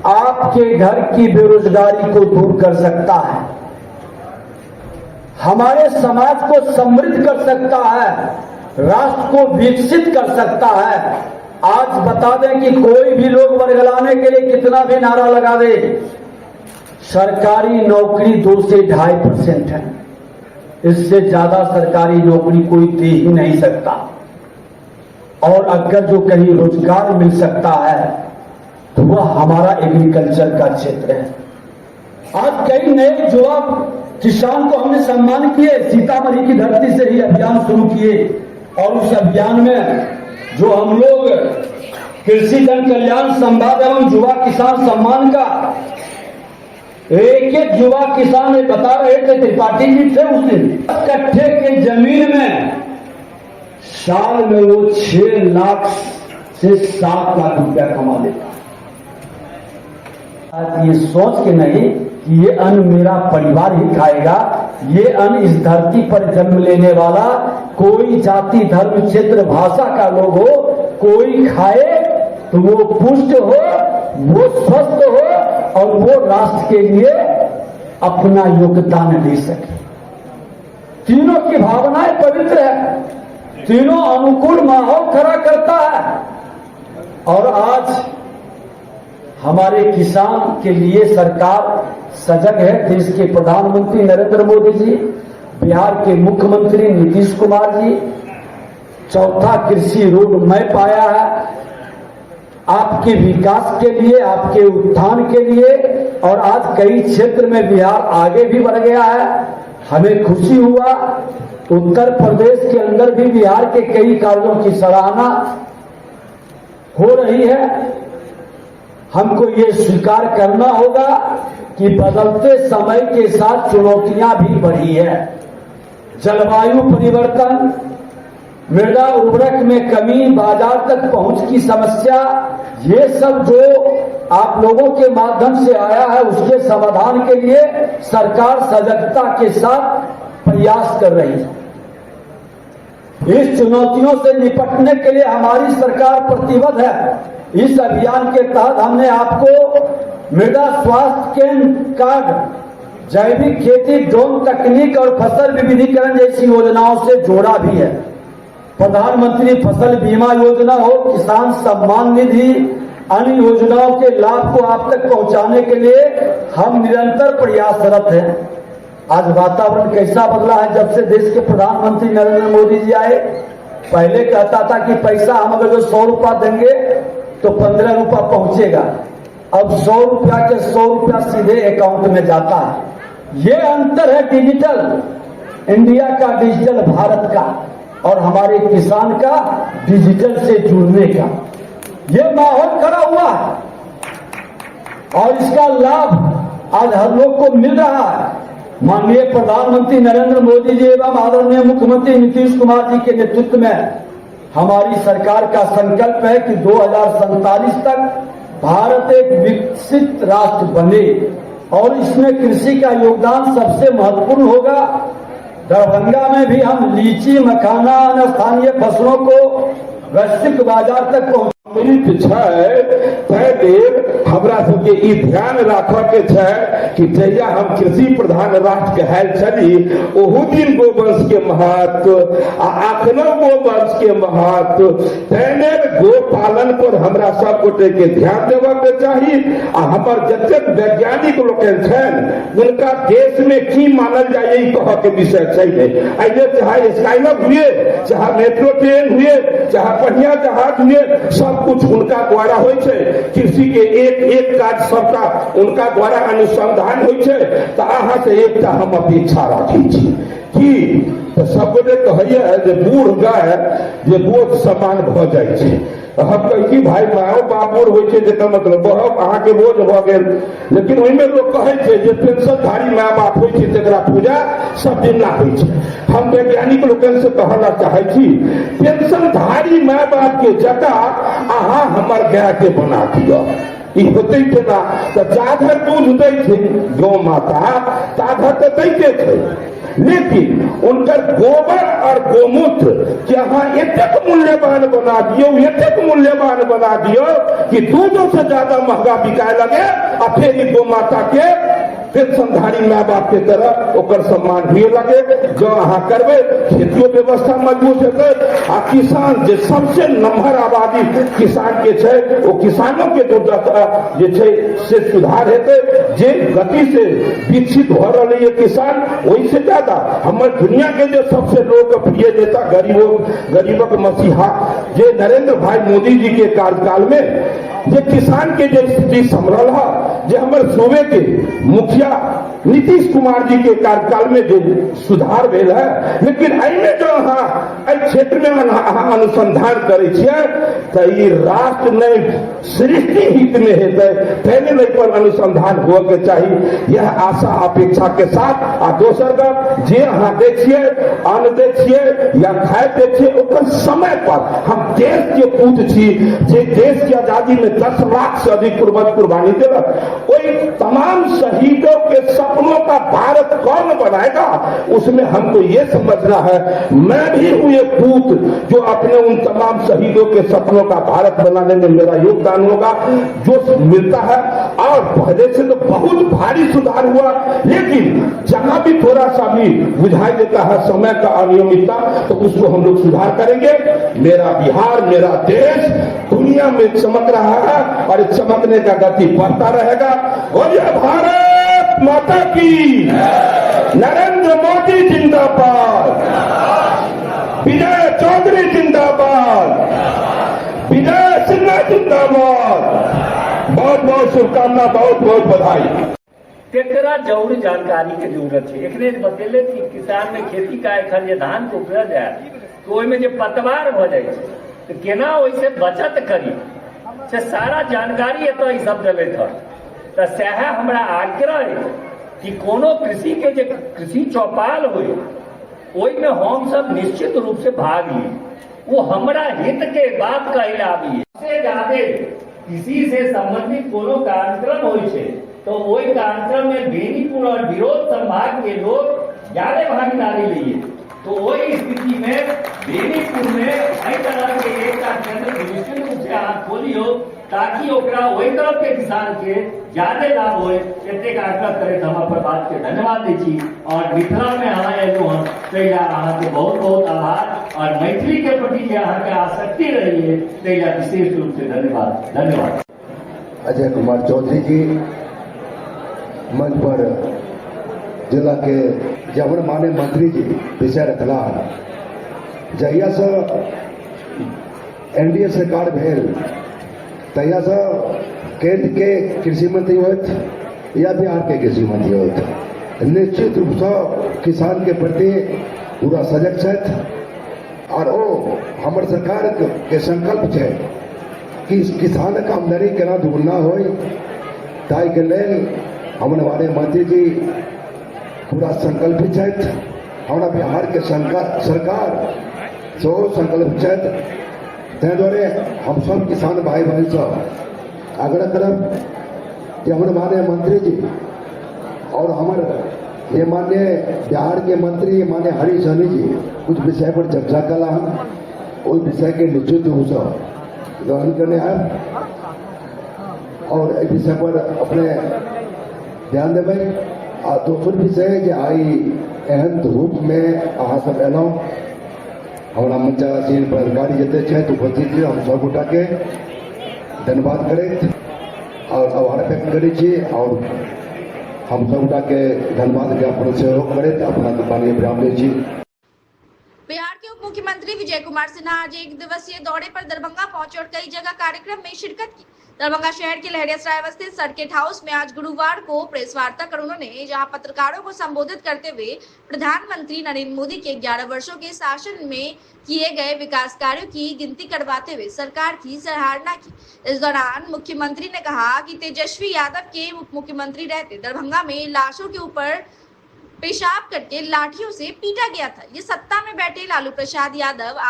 आपके घर की बेरोजगारी को दूर कर सकता है, हमारे समाज को समृद्ध कर सकता है, राष्ट्र को विकसित कर सकता है। आज बता दें कि कोई भी लोग वर्गलाने के लिए कितना भी नारा लगा दे, सरकारी नौकरी 2 से 2.5% है। इससे ज्यादा सरकारी नौकरी कोई दे ही नहीं सकता। और अगर जो कहीं रोजगार मिल सकता है तो वह हमारा एग्रीकल्चर का क्षेत्र है। आज कई नए युवा किसान को हमने सम्मान किए, सीतामढ़ी की धरती से ही अभियान शुरू किए, और उस अभियान में जो हम लोग कृषि जन कल्याण संवाद एवं युवा किसान सम्मान का एक एक युवा किसान बता रहे थे, त्रिपाठी जी थे उस दिन, कट्ठे के जमीन में साल में वो 6 लाख से 7 लाख रुपया कमा लेता। आज ये सोच के नहीं कि ये अन्न मेरा परिवार ही खाएगा, ये अन्न इस धरती पर जन्म लेने वाला कोई जाति धर्म क्षेत्र भाषा का लोग हो, कोई खाए तो वो पुष्ट हो, वो स्वस्थ हो और वो राष्ट्र के लिए अपना योगदान दे सके। तीनों की भावनाएं पवित्र है, तीनों अनुकूल माहौल खड़ा करता है। और आज हमारे किसान के लिए सरकार सजग है। देश के प्रधानमंत्री नरेंद्र मोदी जी, बिहार के मुख्यमंत्री नीतीश कुमार जी, चौथा कृषि रोड मैप आया है आपके विकास के लिए, आपके उत्थान के लिए। और आज कई क्षेत्र में बिहार आगे भी बढ़ गया है, हमें खुशी हुआ। उत्तर प्रदेश के अंदर भी बिहार के कई कार्यों की सराहना हो रही है। हमको ये स्वीकार करना होगा कि बदलते समय के साथ चुनौतियां भी बढ़ी है। जलवायु परिवर्तन, मृदा उर्वरक में कमी, बाजार तक पहुंच की समस्या, ये सब जो आप लोगों के माध्यम से आया है, उसके समाधान के लिए सरकार सजगता के साथ प्रयास कर रही है। इस चुनौतियों से निपटने के लिए हमारी सरकार प्रतिबद्ध है। इस अभियान के तहत हमने आपको मृदा स्वास्थ्य केंद्र कार्ड, जैविक खेती, ड्रोन तकनीक और फसल विविधीकरण जैसी योजनाओं से जोड़ा भी है। प्रधानमंत्री फसल बीमा योजना हो, किसान सम्मान निधि, अन्य योजनाओं के लाभ को आप तक पहुंचाने के लिए हम निरंतर प्रयासरत हैं। आज वातावरण कैसा बदला है जब से देश के प्रधानमंत्री नरेंद्र मोदी जी आए। पहले कहता था कि पैसा हम अगर जो 100 रुपया देंगे तो 15 रुपया पहुंचेगा, अब 100 रुपया के 100 रुपया सीधे अकाउंट में जाता है। ये अंतर है डिजिटल इंडिया का, डिजिटल भारत का और हमारे किसान का डिजिटल से जुड़ने का। ये माहौल खड़ा हुआ है और इसका लाभ आज हर लोग को मिल रहा है। माननीय प्रधानमंत्री नरेंद्र मोदी जी एवं आदरणीय मुख्यमंत्री नीतीश कुमार जी के नेतृत्व में हमारी सरकार का संकल्प है कि 2047 तक भारत एक विकसित राष्ट्र बने और इसमें कृषि का योगदान सबसे महत्वपूर्ण होगा। दरभंगा में भी हम लीची, मखाना, अन्य स्थानीय फसलों को वैश्विक बाजार तक पहुंचाने हमरा सबके ई ध्यान रखे के छै कि जहिया हम कृषि प्रधान राष्ट्र कहल छली ओहू दिन गोवंश के महत्व आ अखनो गोवंश के महत्व, तेने गोपालन पर हमरा सब गोटे के ध्यान देवे के चाही। आ हमर जतेक वैज्ञानिक लोग छन उनका देश में की मानल जाए ई कह के विषय छै। आइए चाहे स्काईलॉक हुए, चाहे मेट्रो ट्रेन हुए, चाहे बढ़िया जहाज हुए, सब कुछ उनका द्वारा होय छै। कृषि के एक एक काज सबका उनका द्वारा अनुसंधान होय छै। तो अहाँ से एकटा हम अपेक्षा राखी छी कि सब गोटे कहैया जे बूढ़ गाय जे बोझ समान भ जाय छै। हम कही कि भाई माओ बाबूर होय छै जेकर मतलब अहाँ के बोझ भ गेल, लेकिन ओहिमे लोग कहै छै जे पेंशनधारी माय बाप होय छै तकरा पूजा सब दिन ना होय छै। हम वैज्ञानिक लोगन से कहना चाहे छी पेंशनधारी माय बाप के जगह अहाँ हमर गाय के बना दिया। ई होते केना तो जाधर दूध दै छै गौ माता ताधर तो दैते छै, लेकिन उनकर गोबर और गोमूत्र के अहाँ एतेक मूल्यवान बना दियो, एतेक मूल्यवान बना दियो कि दूधों से ज्यादा महंगा बिकाए लगे। और फिर ई गौ माता के पेंशनधारी माय बाप के तरह ओकर सम्मान हुए लगे। जो अहाँ करबे खेतियों व्यवस्था मजबूत हेतै आ किसान जे सबसे नम्हर आबादी किसान के छै ओ किसानों के जो जे छै से सुधार हेतै। जे गति से विकसित भ रहलै है किसान, ओहि से ज्यादा हमर दुनिया के जो सबसे लोकप्रिय नेता गरीबक मसीहा जे नरेंद्र भाई मोदी जी के कार्यकाल में जे किसान के जो स्थिति संभरल है जो हमारे सूबे के मुखिया नीतीश कुमार जी के कार्यकाल में जो सुधार भेल है, लेकिन एहिमे जो अहाँ एहि क्षेत्र में अहाँ अनुसंधान करे छियै तो ये राष्ट्र नहीं सृष्टि हित में हेतै, पहले नहीं पर अनुसंधान हुआ के चाहिए। यह आशा अपेक्षा के साथ आ दोसर गप जे अहाँ दै छियै, अन्न दै छियै या खाए दै छियै, ओकर समय पर हम देश के पूत छी जे देश की आजादी में 10 लाख से अधिक कुर्बानी दिलक। वही तमाम शहीदों के सपनों का भारत कौन बनाएगा, उसमें हमको ये समझना है। मैं भी हूं ये पूत जो अपने उन तमाम शहीदों के सपनों का भारत बनाने में मेरा योगदान होगा। जो मिलता है और पहले से तो बहुत भारी सुधार हुआ, लेकिन जहां भी थोड़ा सा भी बुझाई देता है समय का अनियमितता, तो उसको हम लोग सुधार करेंगे। मेरा बिहार, मेरा देश दुनिया में चमक रहा है और चमकने का गति बढ़ता रहेगा। बोलिए भारत माता की, नरेंद्र मोदी जिंदाबाद, विजय चौधरी जिंदाबाद, विजय सिन्हा जिंदाबाद। बहुत बहुत शुभकामना, बहुत बहुत बधाई। तेकरा जरूर जानकारी के जरूरत है। एकने बतेले कि किसान में खेती का एखन जे धान के उपज है तो ओहिमे जे पतवार भ जाए तो केना ओइसे बचत करी से सारा जानकारी एतऽ ई सब देबैत है। तो सएह हमरा आग्रह है कि कोनो कृषि के जे कृषि चौपाल हो ओहिमे हम सब निश्चित रूप से भाग ली। वो हमरा हित के बात कहै आबी से ज्यादा कृषि से संबंधित कोनो कार्यक्रम होइ छै तो वही कार्यक्रम में बेनीपुर और विरोध संभाग के लोग ज्यादा भागीदारी लिए। तो वही स्थिति में बेनीपुर में कई तरह के एक केंद्र निश्चित रूप से हाथ खोलियो ताकि ओकरा वही तरफ के किसान के ज्यादा लाभ हो। एतेक आग्रह करे हम अपन बात के धन्यवाद दै छी और मिथिला में अहाँ एलहुँ हन ताहि ला अहाँ के बहुत बहुत आभार और मैथिली के प्रति जे अहाँ के आसक्ति रही है ताहि ला विशेष रूप से धन्यवाद। धन्यवाद। अजय कुमार चौधरी जी मंच पर जिला के जबर माने मंत्री जी विषय रखला जहिया से एनडीए सरकार भेल तहिया से केंद्र के कृषि मंत्री होत या बिहार के कृषि मंत्री होत, निश्चित रूप से किसान के प्रति पूरा सजग छथि और वो हमारे सरकार के संकल्प है कि किसान का आमदनी केना दुगुना हो। ताई के लेल हमारे मंत्री जी पूरा संकल्पित है। हमारा बिहार के सरकार जो संकल्पित है, तै द्वारे हम सब किसान भाई बहन सब आग्रह करब कि हमारे मंत्री जी और हमारे ये माननीय बिहार के मंत्री माननीय हरीश सहनी जी कुछ विषय पर चर्चा कला उस विषय के निश्चित रूप से ग्रहण करने आए और इस विषय पर अपने ध्यान देवे। आ दोसर विषय जे आई एहन रूप में अहाँ सब एलहुँ हमारा मंचासीन पदाधिकारी जते उपस्थित छी, हम सब गोटा के धन्यवाद करैत और आभार व्यक्त करैत छी और हम सब गोटा के धन्यवाद ज्ञापन सहयोग करैत अपना दुकानी विराम लै छी। बिहार के उप मुख्यमंत्री विजय कुमार सिन्हा आज एक दिवसीय दौरे पर दरभंगा पहुंचे और कई जगह कार्यक्रम में शिरकत की। दरभंगा शहर के लहरियासराय स्थित सर्किट हाउस में आज गुरुवार को प्रेस वार्ता कर उन्होंने जहां पत्रकारों को संबोधित करते हुए प्रधानमंत्री नरेंद्र मोदी के 11 वर्षों के शासन में किए गए विकास कार्यों की गिनती करवाते हुए सरकार की सराहना की। इस दौरान मुख्यमंत्री ने कहा कि तेजस्वी यादव के उप मुख्यमंत्री रहते दरभंगा में लाशों के ऊपर पेशाब करके लाठियों से पीटा गया था। ये सत्ता में बैठे लालू प्रसाद यादव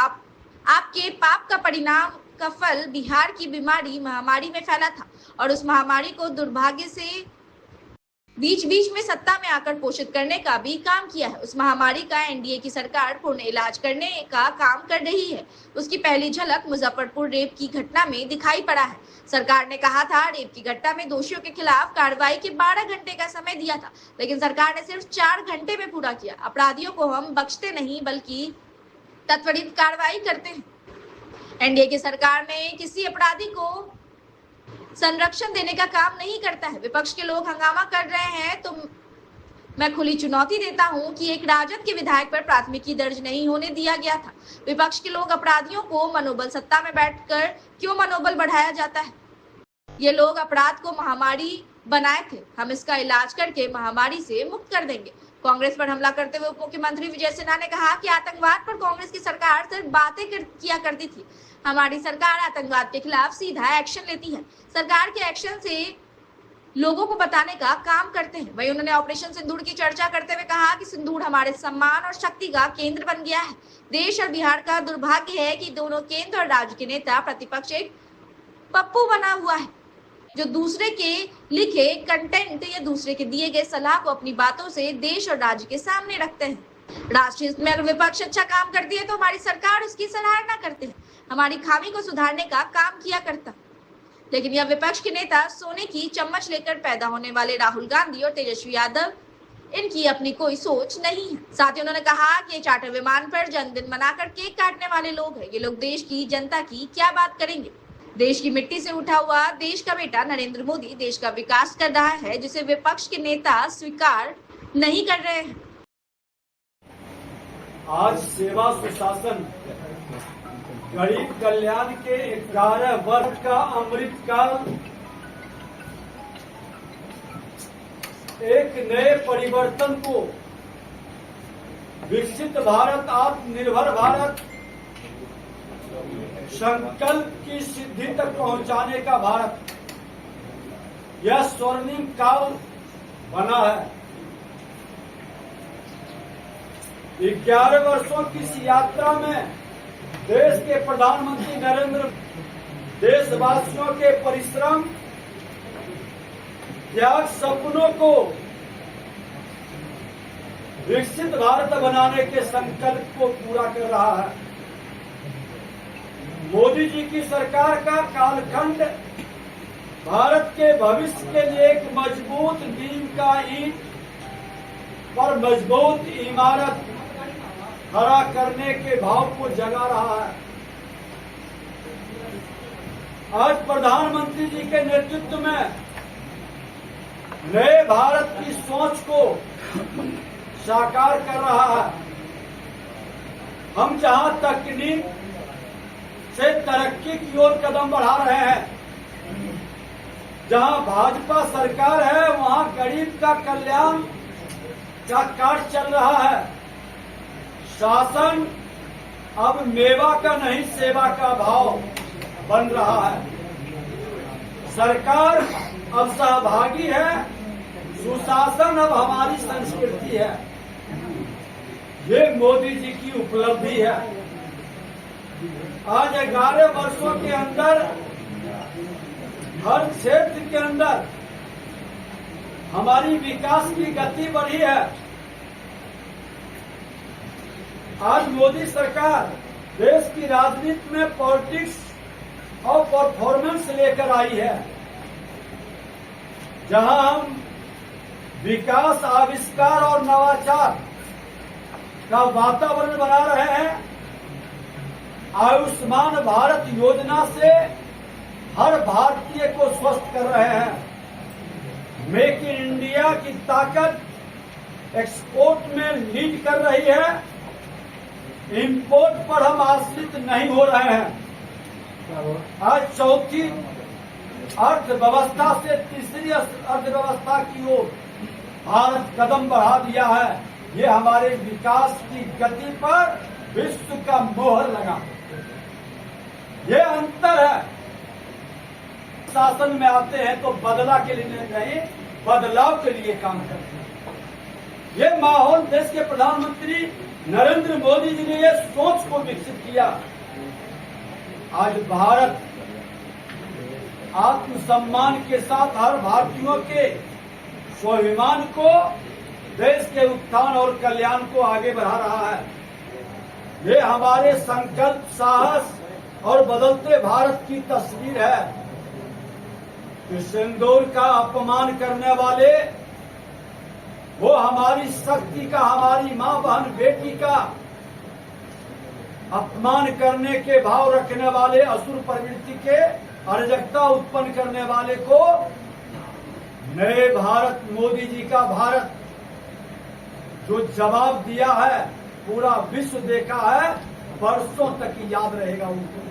आपके पाप का परिणाम का फल बिहार की बीमारी महामारी में फैला था और उस महामारी को दुर्भाग्य से बीच बीच में सत्ता में आकर पोषित करने का भी काम किया है। उस महामारी का एनडीए की सरकार पूर्ण इलाज करने का काम कर रही है। उसकी पहली झलक मुजफ्फरपुर रेप की घटना में दिखाई पड़ा है। सरकार ने कहा था रेप की घटना में दोषियों के खिलाफ कार्रवाई के 12 घंटे का समय दिया था, लेकिन सरकार ने सिर्फ 4 घंटे में पूरा किया। अपराधियों को हम बख्शते नहीं बल्कि त्वरित कार्रवाई करते हैं। एनडीए की सरकार ने किसी अपराधी को संरक्षण देने का काम नहीं करता है। विपक्ष के लोग हंगामा कर रहे हैं तो मैं खुली चुनौती देता हूं कि एक राजद के विधायक पर प्राथमिकी दर्ज नहीं होने दिया गया था। विपक्ष के लोग अपराधियों को मनोबल सत्ता में बैठकर क्यों मनोबल बढ़ाया जाता है। ये लोग अपराध को महामारी बनाए थे। हम इसका इलाज करके महामारी से मुक्त कर देंगे। कांग्रेस पर हमला करते हुए उप मुख्यमंत्री विजय सिन्हा ने कहा कि आतंकवाद पर कांग्रेस की सरकार सिर्फ बातें किया करती थी। हमारी सरकार आतंकवाद के खिलाफ सीधा एक्शन लेती है। सरकार के एक्शन से लोगों को बताने का काम करते हैं। वहीं उन्होंने ऑपरेशन सिंदूर की चर्चा करते हुए कहा कि सिंदूर हमारे सम्मान और शक्ति का केंद्र बन गया है। देश और बिहार का दुर्भाग्य है कि दोनों केंद्र और राज्य के नेता प्रतिपक्ष एक पप्पू बना हुआ है, जो दूसरे के लिखे कंटेंट या दूसरे के दिए गए सलाह को अपनी बातों से देश और राज्य के सामने रखते हैं। राष्ट्रीय हित में अगर विपक्ष अच्छा काम करती है तो हमारी सरकार उसकी सराहना करते हैं, हमारी खामी को सुधारने का काम किया करता। लेकिन यह विपक्ष के नेता सोने की चम्मच लेकर पैदा होने वाले राहुल गांधी और तेजस्वी यादव, इनकी अपनी कोई सोच नहीं है। साथ ही उन्होंने कहा कि चार्टर विमान पर जन्मदिन मनाकर केक काटने वाले लोग हैं। ये लोग देश की जनता की क्या बात करेंगे? देश की मिट्टी से उठा हुआ देश का बेटा नरेंद्र मोदी देश का विकास कर रहा है, जिसे विपक्ष के नेता स्वीकार नहीं कर रहे हैं। आज सेवा सुशासन गरीब कल्याण के 11 वर्ष का अमृत काल एक नए परिवर्तन को, विकसित भारत, आत्मनिर्भर भारत, संकल्प की सिद्धि तक पहुंचाने का भारत, यह स्वर्णिम काल बना है। 11 वर्षों की इस यात्रा में देश के प्रधानमंत्री नरेंद्र, देशवासियों के परिश्रम, त्याग, सपनों को विकसित भारत बनाने के संकल्प को पूरा कर रहा है। मोदी जी की सरकार का कालखंड भारत के भविष्य के लिए एक मजबूत नींव का ईंट पर मजबूत इमारत खड़ा करने के भाव को जगा रहा है। आज प्रधानमंत्री जी के नेतृत्व में नए भारत की सोच को साकार कर रहा है। हम जहां तकनीक से तरक्की की ओर कदम बढ़ा रहे हैं, जहां भाजपा सरकार है वहां गरीब का कल्याण का कार्य चल रहा है। शासन अब मेवा का नहीं सेवा का भाव बन रहा है। सरकार अब सहभागी है, सुशासन अब हमारी संस्कृति है। ये मोदी जी की उपलब्धि है। आज 11 वर्षों के अंदर हर क्षेत्र के अंदर हमारी विकास की गति बढ़ी है। आज मोदी सरकार देश की राजनीति में पॉलिटिक्स और परफॉर्मेंस लेकर आई है, जहां हम विकास, आविष्कार और नवाचार का वातावरण बना रहे हैं। आयुष्मान भारत योजना से हर भारतीय को स्वस्थ कर रहे हैं। मेक इन इंडिया की ताकत एक्सपोर्ट में लीड कर रही है। इंपोर्ट पर हम आश्रित नहीं हो रहे हैं। आज चौथी अर्थव्यवस्था से तीसरी अर्थव्यवस्था की ओर भारत कदम बढ़ा दिया है। ये हमारे विकास की गति पर विश्व का मोहर लगा। ये अंतर है। शासन में आते हैं तो बदला के लिए नहीं, बदलाव के लिए काम करते हैं। ये माहौल देश के प्रधानमंत्री नरेंद्र मोदी जी ने ये सोच को विकसित किया। आज भारत आत्मसम्मान के साथ हर भारतीयों के स्वाभिमान को, देश के उत्थान और कल्याण को आगे बढ़ा रहा है। ये हमारे संकल्प, साहस और बदलते भारत की तस्वीर है कि सिंदूर का अपमान करने वाले, वो हमारी शक्ति का, हमारी मां, बहन, बेटी का अपमान करने के भाव रखने वाले, असुर प्रवृत्ति के अराजकता उत्पन्न करने वाले को नए भारत, मोदी जी का भारत जो जवाब दिया है, पूरा विश्व देखा है, वर्षों तक याद रहेगा उनको।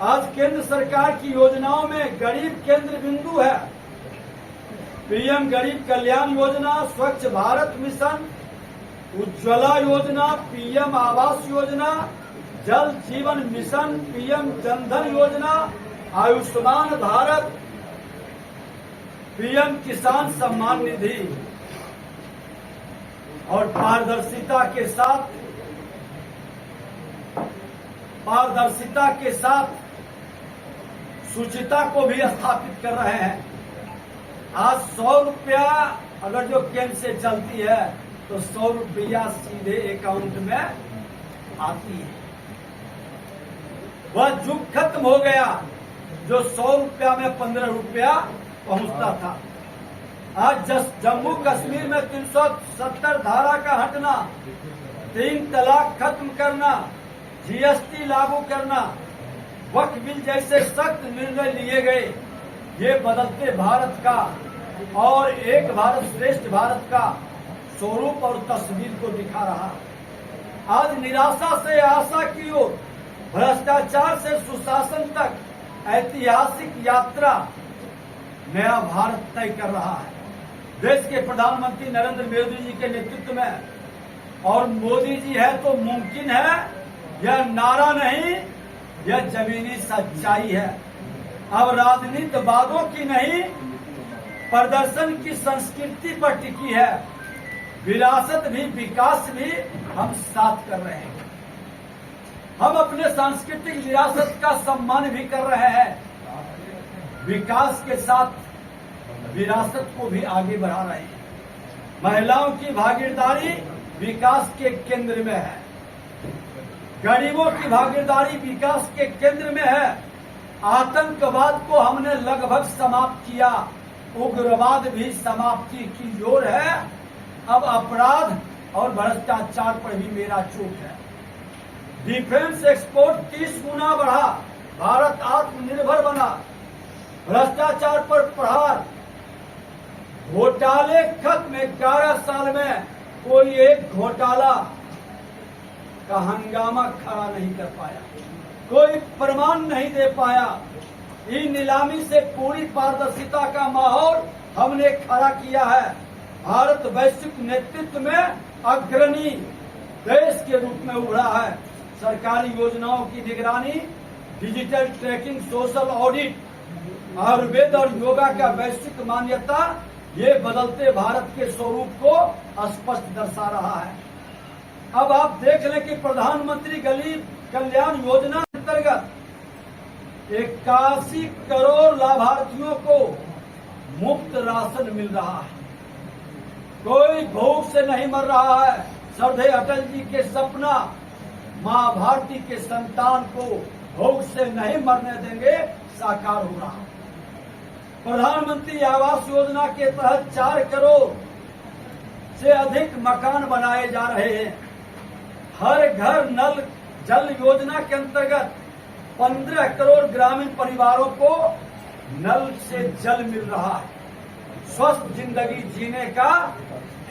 आज केंद्र सरकार की योजनाओं में गरीब केंद्र बिंदु है। पीएम गरीब कल्याण योजना, स्वच्छ भारत मिशन, उज्ज्वला योजना, पीएम आवास योजना, जल जीवन मिशन, पीएम जनधन योजना, आयुष्मान भारत, पीएम किसान सम्मान निधि और पारदर्शिता के साथ शुचिता को भी स्थापित कर रहे हैं। आज 100 रुपया अगर जो केंद्र से चलती है तो 100 रुपया सीधे अकाउंट में आती है। वह युग खत्म हो गया जो 100 रुपया में 15 रुपया पहुंचता था। आज जम्मू कश्मीर में 370 धारा का हटना, 3 तलाक खत्म करना, जीएसटी लागू करना, वक्फ बिल जैसे सख्त निर्णय लिए गए। ये बदलते भारत का और एक भारत श्रेष्ठ भारत का स्वरूप और तस्वीर को दिखा रहा। आज निराशा से आशा की ओर, भ्रष्टाचार से सुशासन तक ऐतिहासिक यात्रा नया भारत तय कर रहा है। देश के प्रधानमंत्री नरेंद्र मोदी जी के नेतृत्व में, और मोदी जी है तो मुमकिन है, यह नारा नहीं, यह जमीनी सच्चाई है। अब राजनीतिवादों की नहीं, प्रदर्शन की संस्कृति पर टिकी है। विरासत भी विकास भी हम साथ कर रहे हैं। हम अपने सांस्कृतिक विरासत का सम्मान भी कर रहे हैं। विकास के साथ विरासत को भी आगे बढ़ा रहे हैं। महिलाओं की भागीदारी विकास के केंद्र में है। गरीबों की भागीदारी विकास के केंद्र में है। आतंकवाद को हमने लगभग समाप्त किया, उग्रवाद भी समाप्ति की ओर है। अब अपराध और भ्रष्टाचार पर भी मेरा चोट है। डिफेंस एक्सपोर्ट 30 गुना बढ़ा, भारत आत्मनिर्भर बना। भ्रष्टाचार पर प्रहार, घोटाले खत्म। 11 साल में कोई एक घोटाला का हंगामा खड़ा नहीं कर पाया, कोई प्रमाण नहीं दे पाया। ई नीलामी से पूरी पारदर्शिता का माहौल हमने खड़ा किया है। भारत वैश्विक नेतृत्व में अग्रणी देश के रूप में उभरा है। सरकारी योजनाओं की निगरानी, digital tracking, social audit, Ayurveda और योगा का वैश्विक मान्यता, ये बदलते भारत के स्वरूप को स्पष्ट दर्शा रहा है। अब आप देख लें कि प्रधानमंत्री गरीब कल्याण योजना अंतर्गत 81 करोड़ लाभार्थियों को मुफ्त राशन मिल रहा है। कोई भूख से नहीं मर रहा है। श्रद्धेय अटल जी के सपना, मां भारती के संतान को भूख से नहीं मरने देंगे, साकार हो रहा है। प्रधानमंत्री आवास योजना के तहत 4 करोड़ से अधिक मकान बनाए जा रहे हैं। हर घर नल जल योजना के अंतर्गत 15 करोड़ ग्रामीण परिवारों को नल से जल मिल रहा है। स्वस्थ जिंदगी जीने का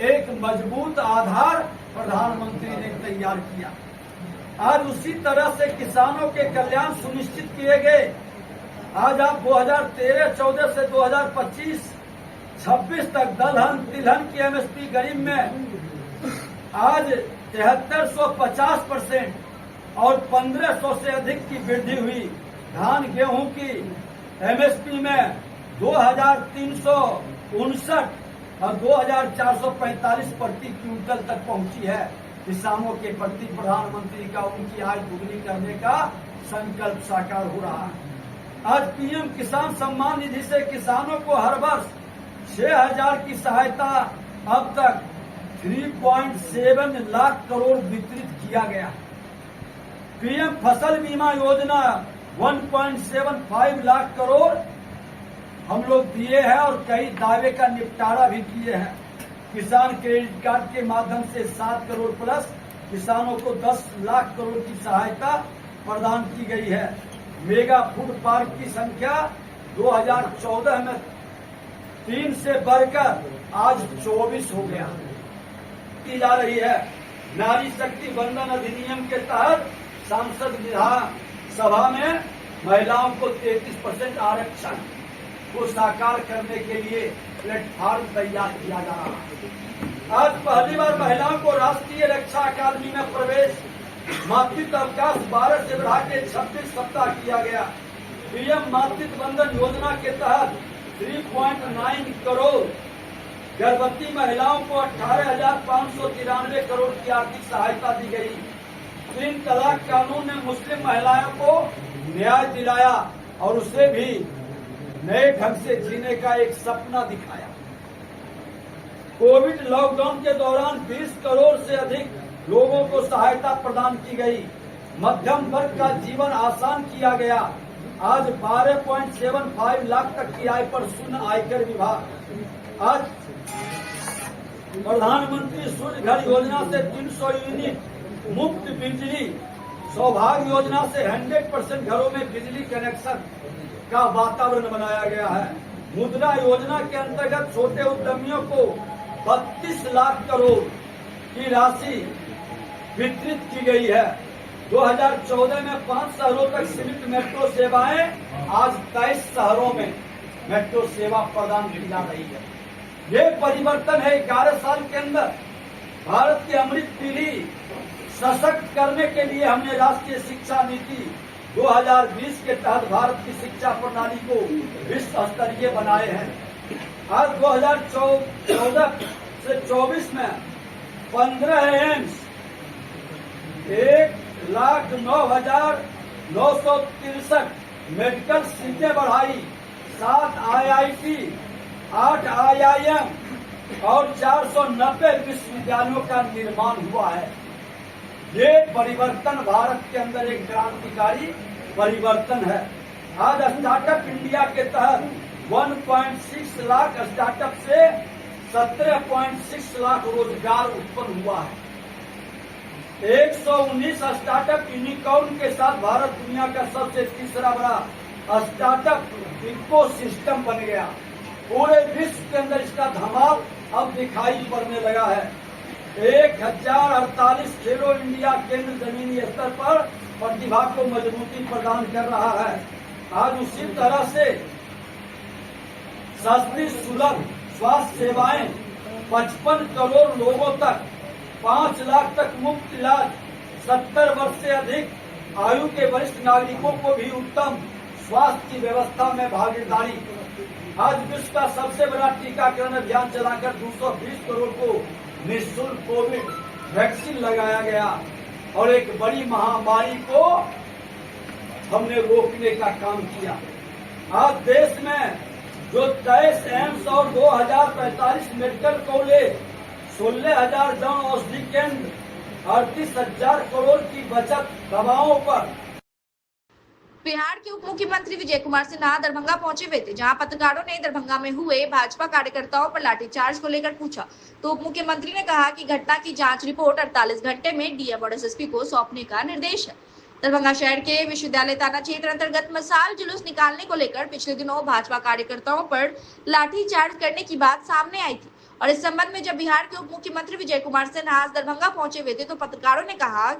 एक मजबूत आधार प्रधानमंत्री ने तैयार किया। आज उसी तरह से किसानों के कल्याण सुनिश्चित किए गए। आज आप 2013-14 से 2025-26 तक दलहन तिलहन की एमएसपी गरीब में आज 7350% और 1500 से अधिक की वृद्धि हुई। धान गेहूं की एमएसपी में 2359 और 2445 प्रति क्विंटल तक पहुंची है। किसानों के प्रति प्रधानमंत्री का उनकी आय दुगनी करने का संकल्प साकार हो रहा है। आज पीएम किसान सम्मान निधि से किसानों को हर वर्ष 6000 की सहायता अब तक 3.7 लाख करोड़ वितरित किया गया। पीएम फसल बीमा योजना 1.75 लाख करोड़ हम लोग दिए हैं और कई दावे का निपटारा भी किए हैं। किसान क्रेडिट कार्ड के माध्यम से 7 करोड़ प्लस किसानों को 10 लाख करोड़ की सहायता प्रदान की गई है। मेगा फूड पार्क की संख्या 2014 में 3 से बढ़कर आज 24 हो गया की जा रही है। नारी शक्ति वंदन अधिनियम के तहत सांसद विधान सभा में महिलाओं को 33% आरक्षण को साकार करने के लिए प्लेटफॉर्म तैयार किया जा रहा है। आज पहली बार महिलाओं को राष्ट्रीय रक्षा अकादमी में प्रवेश मातृत्व अवकाश 12 से बढ़ा के 26 सप्ताह किया गया। पीएम मातृत्व वंदन योजना के तहत 3.9 करोड़ गर्भवती महिलाओं को 18,593 करोड़ की आर्थिक सहायता दी गई। 3 तलाक कानून ने मुस्लिम महिलाओं को न्याय दिलाया और उसे भी नए ढंग से जीने का एक सपना दिखाया। कोविड लॉकडाउन के दौरान 20 करोड़ से अधिक लोगों को सहायता प्रदान की गई। मध्यम वर्ग का जीवन आसान किया गया। आज 12.75 लाख तक की आय पर शून्य आयकर विभाग। आज प्रधानमंत्री सूर्य घर योजना से 300 यूनिट मुफ्त बिजली, सौभाग्य योजना से 100% घरों में बिजली कनेक्शन का वातावरण बनाया गया है। मुद्रा योजना के अंतर्गत छोटे उद्यमियों को 32 लाख करोड़ की राशि वितरित की गई है। 2014 में 5 शहरों तक सीमित मेट्रो सेवाएं, आज 23 शहरों में मेट्रो सेवा प्रदान की जा रही है। ये परिवर्तन है 11 साल के अंदर। भारत की अमृत पीढ़ी सशक्त करने के लिए हमने राष्ट्रीय शिक्षा नीति 2020 के तहत भारत की शिक्षा प्रणाली को विश्व स्तरीय बनाए हैं। आज 2014 से 24 में 15 एम्स, 1,09,963 मेडिकल सीटें बढ़ाई, 7 IIT, 8 IIM और 490 विश्वविद्यालयों का निर्माण हुआ है। ये परिवर्तन भारत के अंदर एक क्रांतिकारी परिवर्तन है। आज स्टार्टअप इंडिया के तहत 1.6 लाख स्टार्टअप से 17.6 लाख रोजगार उत्पन्न हुआ है। 119 स्टार्टअप यूनिकॉर्न के साथ भारत दुनिया का सबसे तीसरा बड़ा स्टार्टअप इकोसिस्टम बन गया। पूरे विश्व के अंदर इसका धमाल अब दिखाई पड़ने लगा है। 1048 खेलो इंडिया केंद्र जमीनी स्तर पर प्रतिभा को मजबूती प्रदान कर रहा है। आज उसी तरह से सस्ती सुलभ स्वास्थ्य सेवाएं 55 करोड़ लोगों तक, 5 लाख तक मुफ्त इलाज, 70 वर्ष से अधिक आयु के वरिष्ठ नागरिकों को भी उत्तम स्वास्थ्य की व्यवस्था में भागीदारी। आज विश्व का सबसे बड़ा टीकाकरण अभियान चलाकर 220 करोड़ को निःशुल्क कोविड वैक्सीन लगाया गया और एक बड़ी महामारी को हमने रोकने का काम किया। आज देश में जो 23 एम्स और 2045 मेडिकल कॉलेज, 16,000 जन औषधि केंद्र, 38,000 करोड़ की बचत दवाओं पर। बिहार के उप मुख्यमंत्री विजय कुमार सिन्हा दरभंगा पहुंचे हुए थे, जहां पत्रकारों ने दरभंगा में हुए भाजपा कार्यकर्ताओं पर लाठीचार्ज को लेकर पूछा तो उप मुख्यमंत्री ने कहा कि घटना की जांच रिपोर्ट 48 घंटे में डीएम और एसएसपी को सौंपने का निर्देश है। दरभंगा शहर के विश्वविद्यालय थाना क्षेत्र अंतर्गत मसाल जुलूस निकालने को लेकर पिछले दिनों भाजपा कार्यकर्ताओं पर लाठीचार्ज करने की बात सामने आई थी और इस संबंध में जब बिहार के उप मुख्यमंत्री विजय कुमार सिन्हा दरभंगा पहुंचे हुए थे तो पत्रकारों ने कहा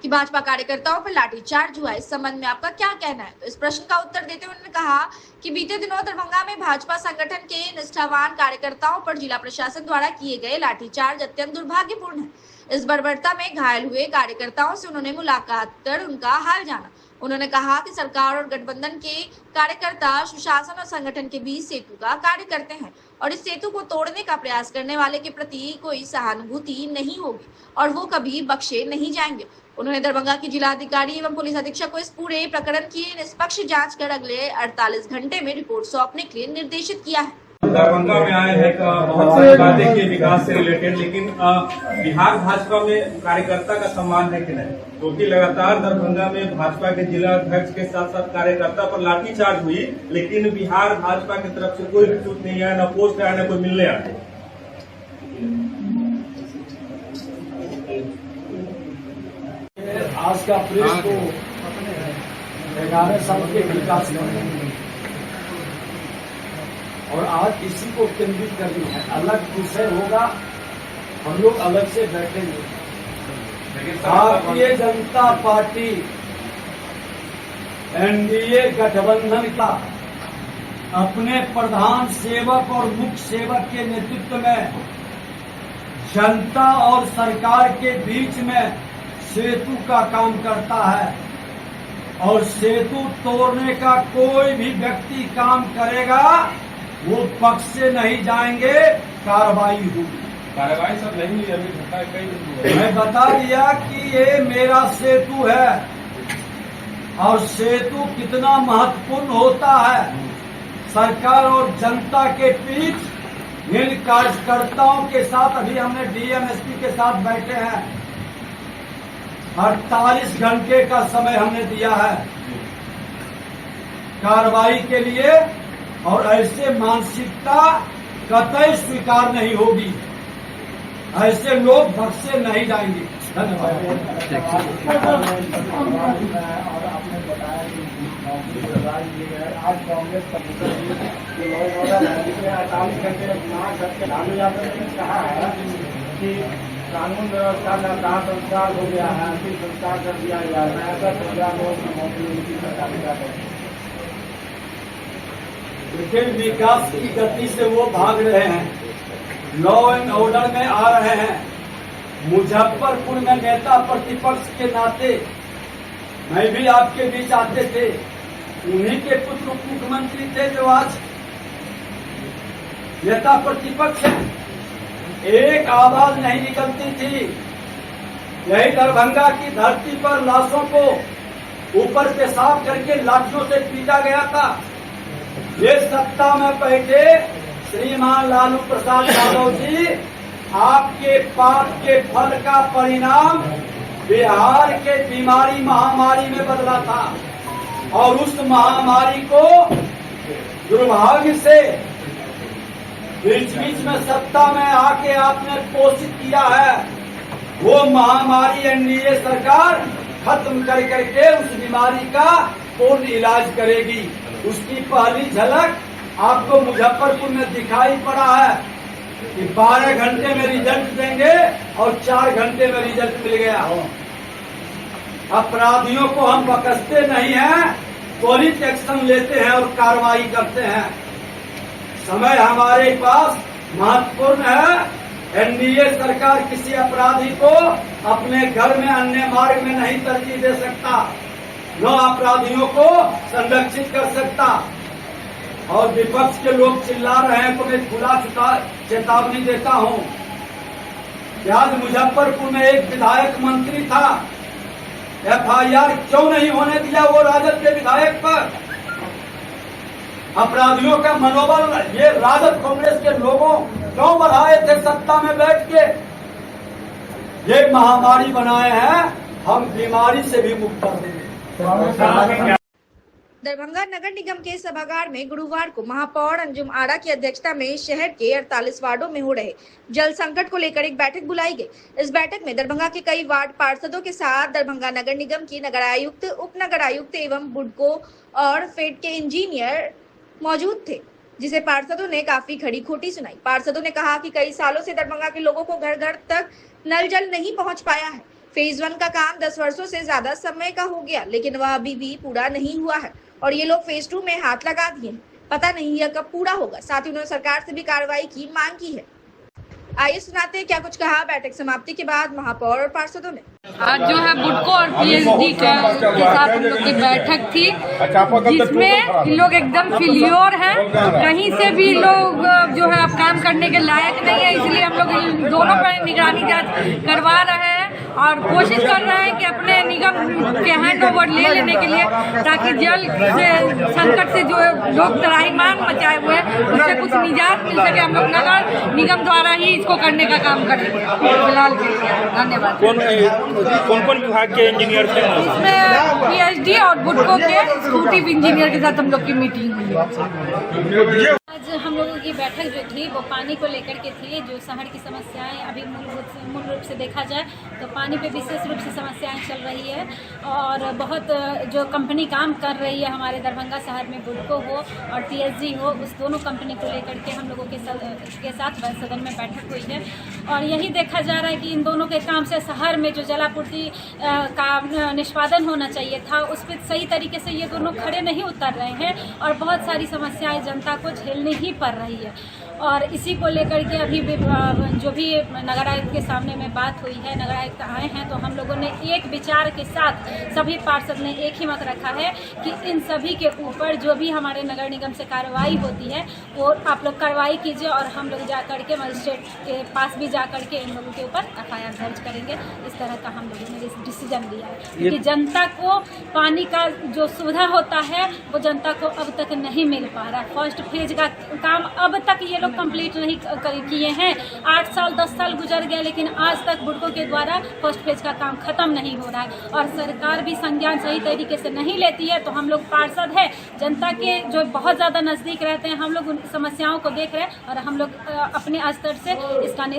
कि भाजपा कार्यकर्ताओं पर लाठीचार्ज हुआ, इस संबंध में आपका क्या कहना है? तो इस प्रश्न का उत्तर देते हुए उन्होंने कहा कि बीते दिनों दरभंगा में भाजपा संगठन के निष्ठावान कार्यकर्ताओं पर जिला प्रशासन द्वारा किए गए लाठीचार्ज अत्यंत दुर्भाग्यपूर्ण है। इस बर्बरता में घायल हुए कार्यकर्ताओं से उन्होंने मुलाकात कर उनका हाल जाना। उन्होंने कहा कि सरकार और गठबंधन के कार्यकर्ता सुशासन और संगठन के बीच सेतु का कार्य करते हैं और इस सेतु को तोड़ने का प्रयास करने वाले के प्रति कोई सहानुभूति नहीं होगी और वो कभी बख्शे नहीं जाएंगे। उन्होंने दरभंगा की जिलाधिकारी एवं पुलिस अधीक्षक को इस पूरे प्रकरण की निष्पक्ष जांच कर अगले 48 घंटे में रिपोर्ट सौंपने के लिए निर्देशित किया है। दरभंगा में आए हैं बहुत सारी बातें के विकास से रिलेटेड, लेकिन बिहार भाजपा में कार्यकर्ता का सम्मान है कि नहीं? क्योंकि लगातार दरभंगा में भाजपा के जिला अध्यक्ष के साथ साथ कार्यकर्ता पर लाठीचार्ज हुई, लेकिन बिहार भाजपा की तरफ से कोई रिपोर्ट नहीं आया, न पोस्ट आया, न कोई मिलने आया। आज का प्रेस को 11 साल के विकास में और आज इसी को केंद्रित करनी है। अलग विषय होगा, हम लोग अलग से बैठेंगे। भारतीय जनता पार्टी एनडीए गठबंधन का अपने प्रधान सेवक और मुख्य सेवक के नेतृत्व में जनता और सरकार के बीच में सेतु का काम करता है और सेतु तोड़ने का कोई भी व्यक्ति काम करेगा वो बख्शे नहीं जाएंगे, कार्रवाई होगी। कार्रवाई सब नहीं हुई अभी, घटना कई मैं बता दिया कि ये मेरा सेतु है और सेतु कितना महत्वपूर्ण होता है। सरकार और जनता के बीच इन कार्यकर्ताओं के साथ अभी हमने डीएम एसपी के साथ बैठे हैं, 48 घंटे का समय हमने दिया है कार्रवाई के लिए और ऐसे मानसिकता कतई स्वीकार नहीं होगी, ऐसे लोग बख्शे नहीं जाएंगे। धन्यवाद। और आपने बताया कि आज कांग्रेस का लालू यादव ने कहा है कि कानून व्यवस्था का कहा संस्कार हो गया है, अंतिम संस्कार कर दिया गया है, ऐसा संस्कार लोग उनकी सरकार। लेकिन विकास की गति से वो भाग रहे हैं, लॉ एंड ऑर्डर में आ रहे हैं। मुजफ्फरपुर में नेता प्रतिपक्ष के नाते मैं भी आपके बीच आते थे, उन्हीं के पुत्र उप मुख्यमंत्री थे जो आज नेता प्रतिपक्ष है। एक आवाज नहीं निकलती थी। यही दरभंगा की धरती पर लाशों को ऊपर पेशाब करके लाठियों से पीटा गया था। ये सत्ता में बैठे श्रीमान लालू प्रसाद यादव जी, आपके पाप के फल का परिणाम बिहार के बीमारी महामारी में बदला था और उस महामारी को दुर्भाग्य से बीच बीच में सत्ता में आके आपने पोषित किया है। वो महामारी एनडीए सरकार खत्म कर करके उस बीमारी का पूर्ण इलाज करेगी। उसकी पहली झलक आपको मुजफ्फरपुर में दिखाई पड़ा है कि 12 घंटे में रिजल्ट देंगे और 4 घंटे में रिजल्ट मिल गया। अपराधियों को हम बख्शते नहीं हैं, त्वरित एक्शन लेते हैं और कार्रवाई करते हैं। समय हमारे पास महत्वपूर्ण है। एनडीए सरकार किसी अपराधी को अपने घर में अन्य मार्ग में नहीं तरजीह दे सकता, न अपराधियों को संरक्षित कर सकता। और विपक्ष के लोग चिल्ला रहे हैं तो मैं खुला चेतावनी देता हूं कि आज मुजफ्फरपुर में एक विधायक मंत्री था, एफआईआर क्यों नहीं होने दिया वो राजद के विधायक पर? अपराधियों का मनोबल ये राजद कांग्रेस के लोगों क्यों बढ़ाए थे सत्ता में बैठ के? ये महामारी बनाए हैं, हम बीमारी से भी मुक्त कर देंगे। दरभंगा नगर निगम के सभागार में गुरुवार को महापौर अंजुम आरा की अध्यक्षता में शहर के 48 वार्डों में हो रहे जल संकट को लेकर एक बैठक बुलाई गई। इस बैठक में दरभंगा के कई वार्ड पार्षदों के साथ दरभंगा नगर निगम की नगर आयुक्त, उप नगर आयुक्त एवं बुडको और फेड के इंजीनियर मौजूद थे, जिसे पार्षदों ने काफी खड़ी खोटी सुनाई। पार्षदों ने कहा कि कई सालों से दरभंगा के लोगों को घर घर तक नल जल नहीं पहुंच पाया है। फेज 1 का काम 10 वर्षों से ज्यादा समय का हो गया, लेकिन वह अभी भी पूरा नहीं हुआ है और ये लोग फेज 2 में हाथ लगा दिए हैं। पता नहीं यह कब पूरा होगा। साथ ही उन्होंने सरकार से भी कार्रवाई की मांग की है। आइए सुनाते हैं क्या कुछ कहा बैठक समाप्ति के बाद महापौर और पार्षदों ने। आज जो है बुडको और पीएचडी के साथ हम लोग की बैठक थी, जिसमें इन लोग एकदम फेल्योर हैं, कहीं से भी लोग जो है अब काम करने के लायक नहीं है। इसलिए हम लोग इन दोनों पर निगरानी जांच करवा रहे हैं और कोशिश कर रहे हैं कि अपने निगम के हैंड ओवर ले लेने के लिए, ताकि जल से संकट से जो लोग त्राहिमाम मचाए हुए हैं उससे कुछ निजात मिल सके। हम लोग नगर निगम द्वारा ही इसको करने का काम करेंगे फिलहाल के लिए। धन्यवाद। कौन कौन विभाग के इंजीनियर थे? इसमें पीएचडी और बुडको के एक्जीक्यूटिव इंजीनियर के साथ हम लोग की मीटिंग हुई। आज हम लोग ये बैठक जो थी वो पानी को लेकर के थी। जो शहर की समस्याएं अभी मूल रूप से देखा जाए तो पानी पे विशेष रूप से समस्याएं चल रही है और बहुत जो कंपनी काम कर रही है हमारे दरभंगा शहर में, बुडको हो और TSG हो, उस दोनों कंपनी को लेकर के हम लोगों के साथ सदन में बैठक हुई है। और यही देखा जा रहा है कि इन दोनों के काम से शहर में जो जलापूर्ति का निष्पादन होना चाहिए था उस पर सही तरीके से ये दोनों खड़े नहीं उतर रहे हैं और बहुत सारी समस्याएं जनता को झेलनी ही पड़ रही है। और इसी को लेकर के अभी जो भी नगर आयुक्त के सामने में बात हुई है, नगर आयुक्त आए हैं तो हम लोगों ने एक विचार के साथ सभी पार्षद ने एक ही मत रखा है कि इन सभी के ऊपर जो भी हमारे नगर निगम से कार्रवाई होती है वो आप लोग कार्रवाई कीजिए और हम लोग जा करके मजिस्ट्रेट के पास भी जा करके इन लोगों के ऊपर FIR दर्ज करेंगे। इस तरह का हम लोगों ने डिसीजन लिया है क्योंकि जनता को पानी का जो सुविधा होता है वो जनता को अब तक नहीं मिल पा रहा। फर्स्ट फेज का काम अब तक ये लोग कंप्लीट नहीं किए हैं। 8 साल 10 साल गुजर गए लेकिन आज तक बुडको के द्वारा फर्स्ट फेज का काम खत्म नहीं हो रहा है और सरकार भी संज्ञान सही तरीके से नहीं लेती है। तो हम लोग पार्षद हैं, जनता के जो बहुत ज़्यादा नज़दीक रहते हैं, हम लोग उन समस्याओं को देख रहे हैं और हम लोग अपने स्तर से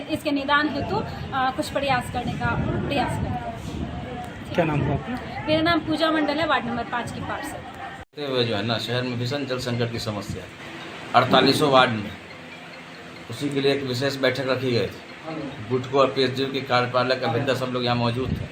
इसके निदान हेतु कुछ प्रयास करने का प्रयास कर रहे हैं। क्या नाम है? मेरा नाम पूजा मंडल है, वार्ड नंबर 5 की पार्षद। जो है ना शहर में भीषण जल संकट की समस्या 4800 वार्ड में, उसी के लिए एक विशेष बैठक रखी गई थी। बुडको और PSG के कार्यपालक अभियंता सब लोग यहाँ मौजूद थे,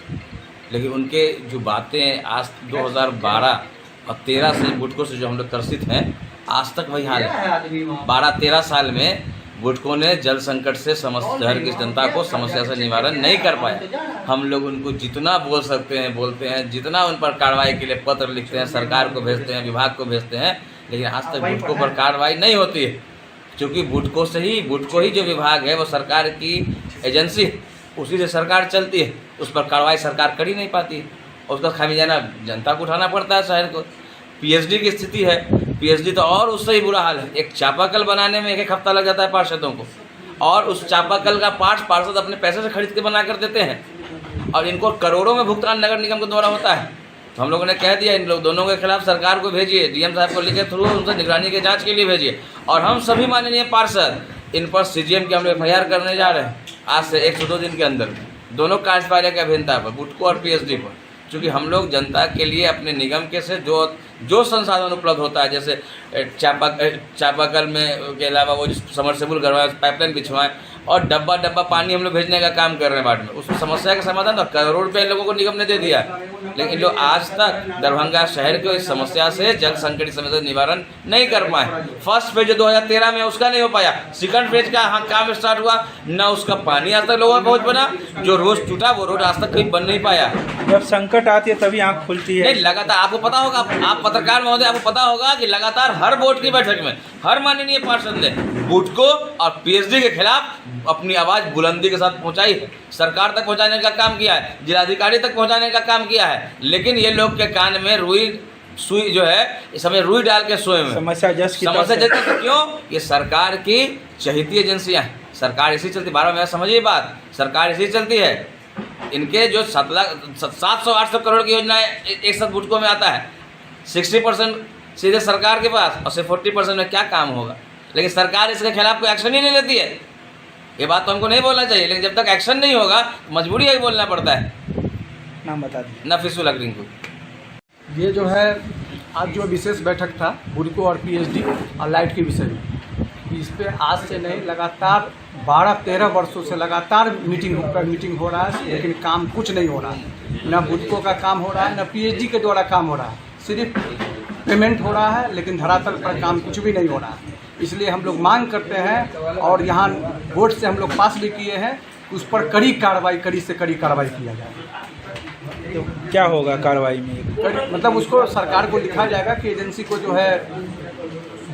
लेकिन उनके जो बातें आज 2012 और 13 से बुडको से जो हम लोग त्रसित हैं आज तक वही हाल है। 12-13 साल में बुडको ने जल संकट से शहर की जनता को समस्या से निवारण नहीं कर पाया। हम लोग उनको जितना बोल सकते हैं बोलते हैं, जितना उन पर कार्रवाई के लिए पत्र लिखते हैं, सरकार को भेजते हैं, विभाग को भेजते हैं, लेकिन आज तक बुडको पर कार्रवाई नहीं होती है। क्योंकि बुडको ही जो विभाग है वो सरकार की एजेंसी है, उसी से सरकार चलती है, उस पर कार्रवाई सरकार कर ही नहीं पाती है और उसका खामियाजा जनता को उठाना पड़ता है शहर को। PSD की स्थिति है, PSD तो और उससे ही बुरा हाल है। एक चापाकल बनाने में एक हफ्ता लग जाता है पार्षदों को और उस चापाकल का पार्ट्स पार्षद अपने पैसे से खरीद के बना कर देते हैं और इनको करोड़ों में भुगतान नगर निगम के द्वारा होता है। तो हम लोगों ने कह दिया इन लोग दोनों के खिलाफ सरकार को भेजिए, DM साहब को लिखे थ्रू उनसे निगरानी के जांच के लिए भेजिए और हम सभी माननीय पार्षद इन पर CGM के हम लोग FIR करने जा रहे हैं आज से 102 दिन के अंदर दोनों कार्यपालक अभियंता पर, बुडको और PSD पर। क्योंकि हम लोग जनता के लिए अपने निगम के से जो संसाधन उपलब्ध होता है, जैसे चापाकल में के अलावा वो समरसेबुल करवाएं, पाइपलाइन बिछवाएं और डब्बा पानी हम लोग भेजने का काम कर रहे हैं वार्ड में, उस समस्या का समाधान तो करोड़ रुपये इन लोगों को निगम ने दे दिया है। लेकिन लोग आज तक दरभंगा शहर को इस समस्या से जल संकट की समस्या निवारण नहीं कर पाए। फर्स्ट फेज 2013 में उसका नहीं हो पाया, सेकंड फेज का काम स्टार्ट हुआ ना, उसका पानी आज तक लोगों में पहुंच बना, जो रोड टूटा वो रोड आज तक कहीं बन नहीं पाया। जब संकट आती है तभी आँख खुलती है। नहीं, लगातार आपको पता होगा, आप पत्रकार महोदय आपको पता होगा कि लगातार हर बोर्ड की बैठक में हर माननीय पार्षद ने बुडको और PSD के खिलाफ अपनी आवाज बुलंदी के साथ पहुंचाई है, सरकार तक पहुंचाने का काम किया है, जिलाधिकारी तक पहुंचाने का काम किया है। लेकिन ये लोग के कान में सुई जो है इस समय रुई डाल के सोए में समस्या जस क्यों? ये सरकार की चहेती एजेंसियां हैं, सरकार इसी चलती, 12 में समझिए बात, सरकार इसी चलती है। इनके जो 700-800 करोड़ की योजना एक साथ बुडको में आता है, 60% सीधे सरकार के पास और सिर्फ 40% में क्या काम होगा। लेकिन सरकार इसके खिलाफ कोई एक्शन ही नहीं लेती है। ये बात तो हमको नहीं बोलना चाहिए, लेकिन जब तक एक्शन नहीं होगा मजबूरी है बोलना पड़ता है। नाम बता दीजिए। नफीसुल हक को। ये जो है आज जो विशेष बैठक था बुडको और PSD और लाइट के विषय में, इस पे आज से नहीं लगातार 12-13 वर्षों से लगातार मीटिंग हो रहा है, लेकिन काम कुछ नहीं हो रहा है। न बुडको का काम हो रहा है, न PSD के द्वारा काम हो रहा है, सिर्फ पेमेंट हो रहा है, लेकिन धरातल पर काम कुछ भी नहीं हो रहा है। इसलिए हम लोग मांग करते हैं और यहाँ बोर्ड से हम लोग पास भी किए हैं, उस पर कड़ी से कड़ी कार्रवाई किया जाए। तो क्या होगा कार्रवाई में? मतलब उसको सरकार को लिखा जाएगा कि एजेंसी को जो है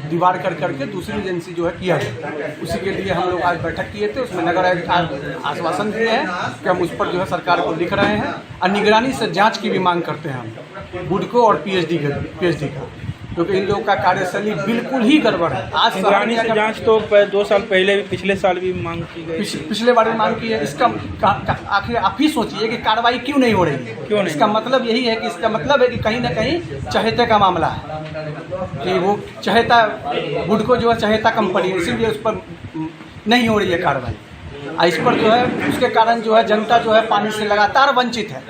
दीवार करके दूसरी एजेंसी जो है किया जाए। उसी के लिए हम लोग आज बैठक किए थे, उसमें नगर आयुक्त आश्वासन दिए हैं कि हम उस पर जो है सरकार को लिख रहे हैं और निगरानी से जांच की भी मांग करते हैं हम बुडको और PSD का। क्योंकि इन लोगों का कार्यशैली बिल्कुल ही गड़बड़ है। आज इंद्राणी से जांच तो 2 साल पहले भी, पिछले साल भी मांग की गई, पिछले बार भी मांग की है। इसका आखिर आप ही सोचिए कि कार्रवाई क्यों नहीं हो रही है। क्यों नहीं? इसका मतलब यही है कि इसका मतलब है कि कहीं ना कहीं चहेते का मामला है, कि वो चहेता बुडको जो है चहेता कंपनी, इसीलिए उस पर नहीं हो रही है कार्रवाई। इस पर जो है उसके कारण जो है जनता जो है पानी से लगातार वंचित है।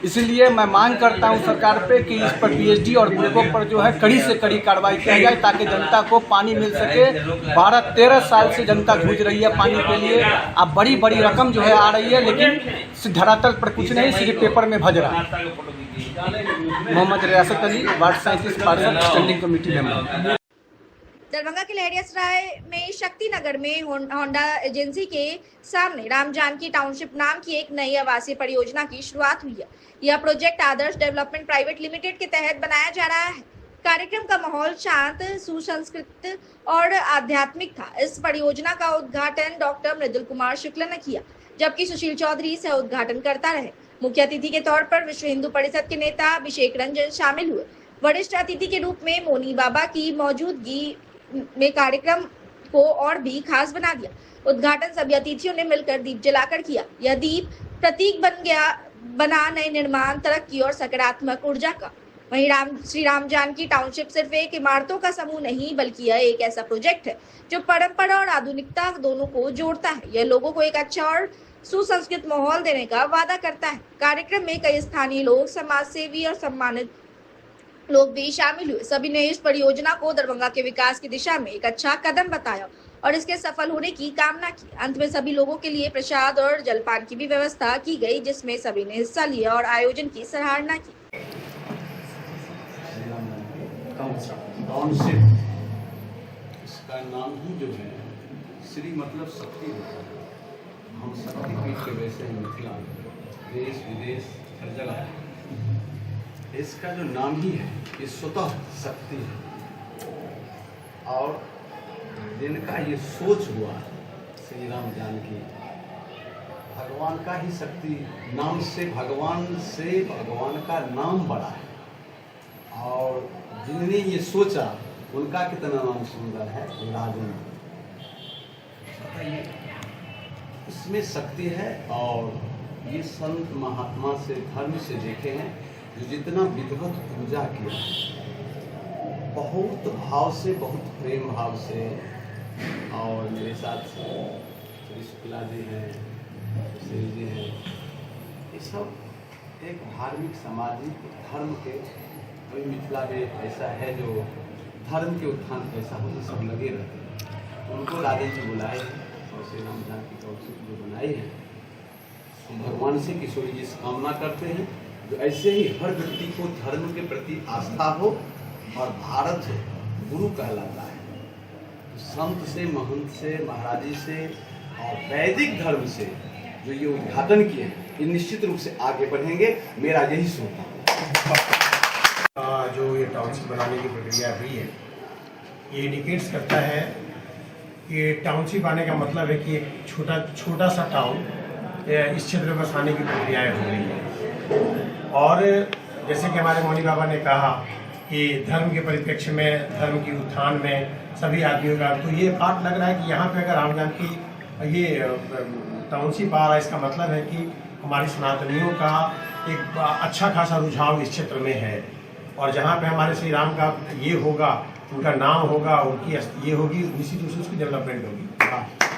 इसीलिए मैं मांग करता हूं सरकार पे कि इस पर पीएचडी और बुडको पर जो है कड़ी से कड़ी कार्रवाई किया जाए, ताकि जनता को पानी मिल सके। 12-13 साल से जनता जूझ रही है पानी के लिए। अब बड़ी बड़ी रकम जो है आ रही है, लेकिन धरातल पर कुछ नहीं, सिर्फ पेपर में भज रहा है। मोहम्मद रियासत अली, वार्ड 37 पार्षद, स्टैंडिंग कमेटी मेंबर। दरभंगा के लहरियासराय में शक्ति नगर में होंडा एजेंसी के सामने राम जानकी टाउनशिप नाम की एक नई आवासीय परियोजना की शुरुआत हुई है। यह प्रोजेक्ट आदर्श डेवलपमेंट प्राइवेट लिमिटेड के तहत बनाया जा रहा है। कार्यक्रम का माहौल शांत, सुसंस्कृत और आध्यात्मिक था। इस परियोजना का उद्घाटन डॉक्टर मृदुल कुमार शुक्ल ने किया, जबकि सुशील चौधरी सह उद्घाटन करता रहे। मुख्य अतिथि के तौर पर विश्व हिंदू परिषद के नेता अभिषेक रंजन शामिल हुए। वरिष्ठ अतिथि के रूप में मोनी बाबा की मौजूदगी में कार्यक्रम को और भी खास बना दिया। उद्घाटन सभी अतिथियों ने मिलकर दीप जलाकर किया। यह दीप प्रतीक बना नए निर्माण, तरक्की और सकारात्मक ऊर्जा का। वहीं श्री राम जानकी टाउनशिप सिर्फ एक इमारतों का समूह नहीं, बल्कि यह एक ऐसा प्रोजेक्ट है जो परंपरा और आधुनिकता दोनों को जोड़ता है। यह लोगों को एक अच्छा और सुसंस्कृत माहौल देने का वादा करता है। कार्यक्रम में कई स्थानीय लोग, समाज सेवी और सम्मानित लोग भी शामिल हुए। सभी ने इस परियोजना को दरभंगा के विकास की दिशा में एक अच्छा कदम बताया और इसके सफल होने की कामना की। अंत में सभी लोगों के लिए प्रसाद और जलपान की भी व्यवस्था की गई, जिसमें सभी ने हिस्सा लिया और आयोजन की सराहना की। इसका नाम ही जो है श्री मतलब शक्ति होता है। हम शक्तिपीठ के वैसे मिथिला देश विदेश हर जगह इसका जो नाम ही है ये स्वतः शक्ति है। और जिनका ये सोच हुआ श्री राम जानकी, भगवान का ही शक्ति नाम से भगवान का नाम बड़ा है। और जिनने ये सोचा उनका कितना नाम सुंदर है, राजन। इसमें शक्ति है। और ये संत महात्मा से धर्म से देखे हैं जो जितना विधिवत पूजा किया, बहुत भाव से, बहुत प्रेम भाव से। और मेरे साथ श्री शुक्ला जी हैं, श्री जी हैं, ये सब एक धार्मिक सामाजिक धर्म के, अभी मिथिला में ऐसा है जो धर्म के उत्थान ऐसा होने सब लगे रहते हैं। उनको राधे जी बुलाए हैं और श्री राम जानकी टाउनशिप जो बनाई है, हम भगवान से किशोरी जी से कामना करते हैं जो ऐसे ही हर व्यक्ति को धर्म के प्रति आस्था हो। और भारत गुरु कहलाता है, तो संत से, महंत से, महाराजी से और वैदिक धर्म से जो ये उद्घाटन किए हैं, ये निश्चित रूप से आगे बढ़ेंगे। मेरा यही सोच है। जो ये टाउनशिप बनाने की प्रक्रिया हुई है, ये इंडिकेट्स करता है कि टाउनशिप आने का मतलब है कि एक छोटा सा टाउन इस क्षेत्र में बसाने की प्रक्रियाएं हो रही है। और जैसे कि हमारे मौनी बाबा ने कहा कि धर्म के परिप्रेक्ष्य में, धर्म की उत्थान में सभी आदमियों का, तो ये बात लग रहा है कि यहाँ पे अगर राम जानकी ये टाउनशिप आ रहा है, इसका मतलब है कि हमारे सनातनियों का एक अच्छा खासा रुझाव इस क्षेत्र में है। और जहाँ पे हमारे श्री राम का ये होगा, उनका नाम होगा, उनकी ये होगी, निश्चित रूप से उसकी डेवलपमेंट होगी।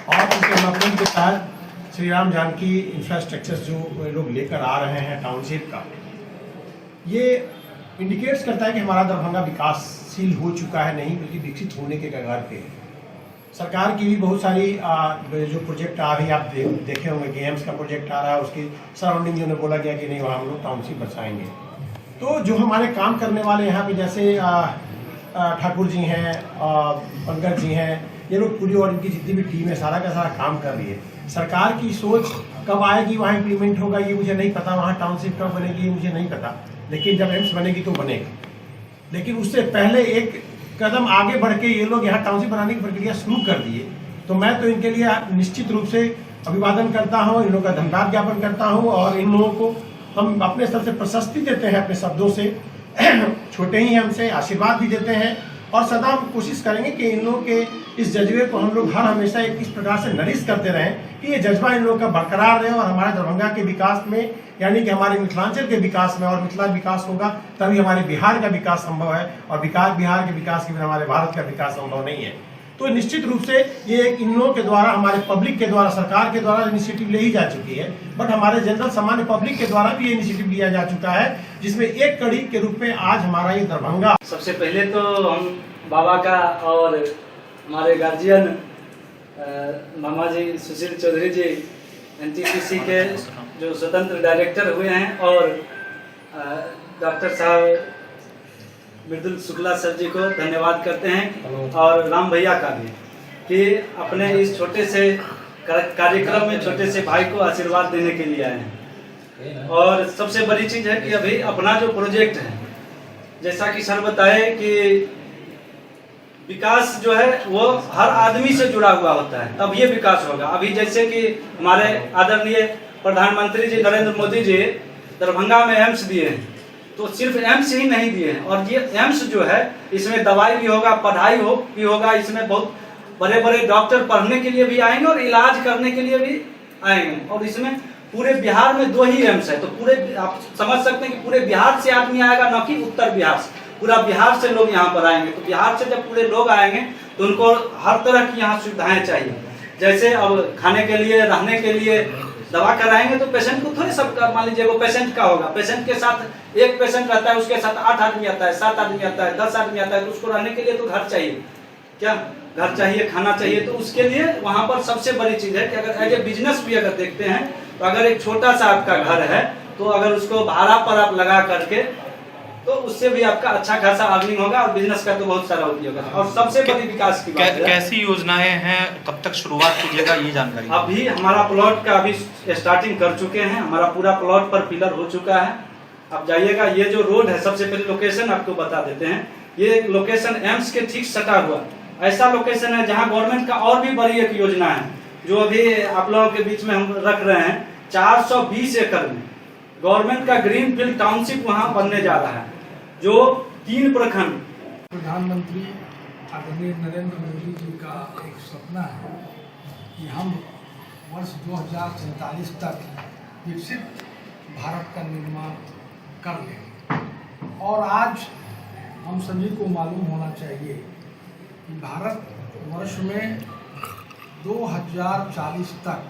और उस डेवलपमेंट के तहत श्री राम जानकी इंफ्रास्ट्रक्चर जो लोग लेकर आ रहे हैं टाउनशिप का, ये इंडिकेट्स करता है कि हमारा दरभंगा विकासशील हो चुका है, नहीं बल्कि विकसित होने के कगार पे है। सरकार की भी बहुत सारी जो प्रोजेक्ट आ रही है, आप देखे होंगे कि एम्स का प्रोजेक्ट आ रहा है, उसकी सराउंडिंग जो बोला गया कि नहीं वहाँ हम लोग टाउनशिप बसाएंगे। तो जो हमारे काम करने वाले यहाँ पे जैसे ठाकुर जी हैं, पंकज जी हैं, ये लोग पूरी और इनकी जितनी भी टीम है सारा का सारा काम कर रही है। सरकार की सोच कब आएगी, वहाँ इम्प्लीमेंट होगा, ये मुझे नहीं पता, वहाँ टाउनशिप कब बनेगी ये मुझे नहीं पता, लेकिन जब एम्स बनेगी तो बनेगा। लेकिन उससे पहले एक कदम आगे बढ़ के ये लोग यहाँ टाउनशिप बनाने की प्रक्रिया शुरू कर दिए, तो मैं तो इनके लिए निश्चित रूप से अभिवादन करता हूँ, इन लोगों का धन्यवाद ज्ञापन करता हूँ। और इन लोगों को हम अपने स्तर से प्रशस्ति देते हैं अपने शब्दों से, छोटे ही हमसे आशीर्वाद भी देते हैं और सदा हम कोशिश करेंगे कि इन लोगों के इस जज्बे को हम लोग हर हमेशा इस प्रकार से नरिश करते रहें कि ये जज्बा इन लोगों का बरकरार रहे और हमारे दरभंगा के विकास में, यानी कि हमारे मिथिलांचल के विकास में, और मिथिला विकास होगा तभी हमारे बिहार का विकास संभव है, और बिहार के विकास के बिना हमारे भारत का विकास संभव नहीं है। तो निश्चित रूप से ये एक इन लोगों के द्वारा, हमारे पब्लिक के द्वारा, सरकार के द्वारा इनिशिएटिव ले ही जा चुकी है, बट हमारे जनरल सामान्य पब्लिक के द्वारा भी ये इनिशिएटिव लिया जा चुका है, जिसमें एक कड़ी के रूप में आज हमारा ये दरभंगा। सबसे पहले तो हम बाबा का और हमारे गार्जियन मामा जी सुशील चौधरी जी एनटीपीसी के जो स्वतंत्र डायरेक्टर हुए हैं, और डॉक्टर साहब मृदुल शुक्ला सर जी को धन्यवाद करते हैं, और राम भैया का भी, कि अपने इस छोटे से कार्यक्रम में छोटे से भाई को आशीर्वाद देने के लिए आए हैं। और सबसे बड़ी चीज़ है कि अभी अपना जो प्रोजेक्ट है, जैसा कि सर बताए कि विकास जो है वो हर आदमी से जुड़ा हुआ होता है, तब ये विकास होगा। अभी जैसे कि हमारे आदरणीय प्रधानमंत्री जी नरेंद्र मोदी जी दरभंगा में एम्स दिए हैं, तो सिर्फ एम्स ही नहीं दिए हैं, और ये एम्स जो है इसमें दवाई भी होगा, पढ़ाई भी होगा, इसमें बहुत बड़े बड़े डॉक्टर पढ़ने के लिए भी आएंगे और इलाज करने के लिए भी आएंगे। और इसमें पूरे बिहार में 2 ही एम्स है, तो पूरे आप समझ सकते हैं कि पूरे बिहार से आदमी आएगा, न कि उत्तर बिहार से, पूरा बिहार से लोग यहाँ पर आएंगे। तो बिहार से जब पूरे लोग आएंगे तो उनको हर तरह की यहाँ सुविधाएं चाहिए, जैसे अब खाने के लिए, रहने के लिए, दवा कराएंगे तो पेशेंट को थोड़े सबका, मान लीजिए वो पेशेंट का होगा, पेशेंट के साथ एक पेशेंट रहता है, उसके साथ 8 आदमी आता है, 7 आदमी आता है, 10 आदमी आता है, तो उसको रहने के लिए तो घर चाहिए, क्या घर चाहिए, खाना चाहिए। तो उसके लिए वहाँ पर सबसे बड़ी चीज़ है कि अगर एज ए बिजनेस भी अगर देखते हैं, तो अगर एक छोटा सा आपका घर है, तो अगर उसको भाड़ा पर आप लगा करके, तो उससे भी आपका अच्छा खासा अर्निंग होगा, और बिजनेस का तो बहुत सारा उपयोग है। और सबसे बड़ी विकास की बात है, कैसी योजनाएं हैं, कब तक शुरुआत कीजिएगा, ये जानकारी। अभी हमारा प्लॉट का अभी स्टार्टिंग कर चुके हैं, हमारा पूरा प्लॉट पर पिलर हो चुका है। अब जाइएगा, ये जो रोड है, सबसे पहले लोकेशन आपको बता देते हैं, ये लोकेशन एम्स के ठीक सटा हुआ ऐसा लोकेशन है जहाँ गवर्नमेंट का और भी बड़ी एक योजना है, जो अभी आप लोगों के बीच में हम रख रहे हैं। 420 एकड़ में गवर्नमेंट का ग्रीन फील्ड टाउनशिप वहाँ बनने जा रहा है, जो 3 प्रखंड। प्रधानमंत्री आदरणीय नरेंद्र मोदी जी का एक सपना है कि हम वर्ष 2047 तक विकसित भारत का निर्माण कर लेंगे। और आज हम सभी को मालूम होना चाहिए कि भारत वर्ष में 2040 तक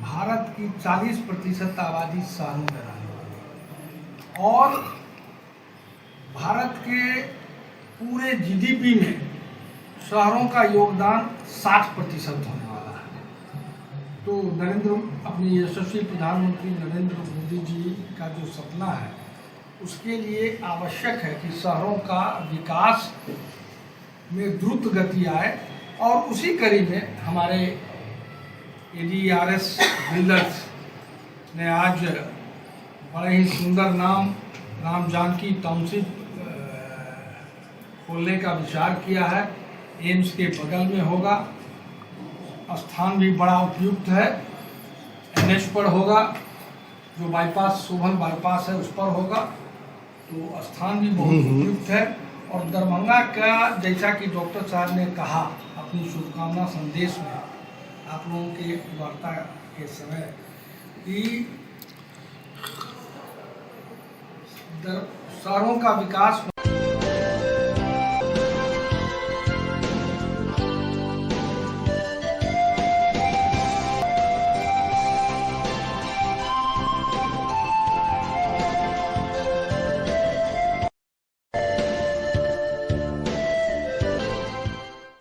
भारत की 40% आबादी शहरों में रहने वाली है, और भारत के पूरे जीडीपी में शहरों का योगदान 60% होने वाला है। तो अपने यशस्वी प्रधानमंत्री नरेंद्र मोदी जी का जो सपना है, उसके लिए आवश्यक है कि शहरों का विकास में द्रुत गति आए, और उसी कड़ी में हमारे ADRS बिल्डर्स ने आज बड़े ही सुंदर नाम राम जानकी टाउनशिप खोलने का विचार किया है। एम्स के बगल में होगा, स्थान भी बड़ा उपयुक्त है, NH पर होगा, जो बाईपास शोभन बाईपास है उस पर होगा, तो स्थान भी बहुत उपयुक्त है। और दरभंगा का, जैसा कि डॉक्टर साहब ने कहा अपनी शुभकामना संदेश में आप लोगों के वार्ता के समय, कि शहरों का विकास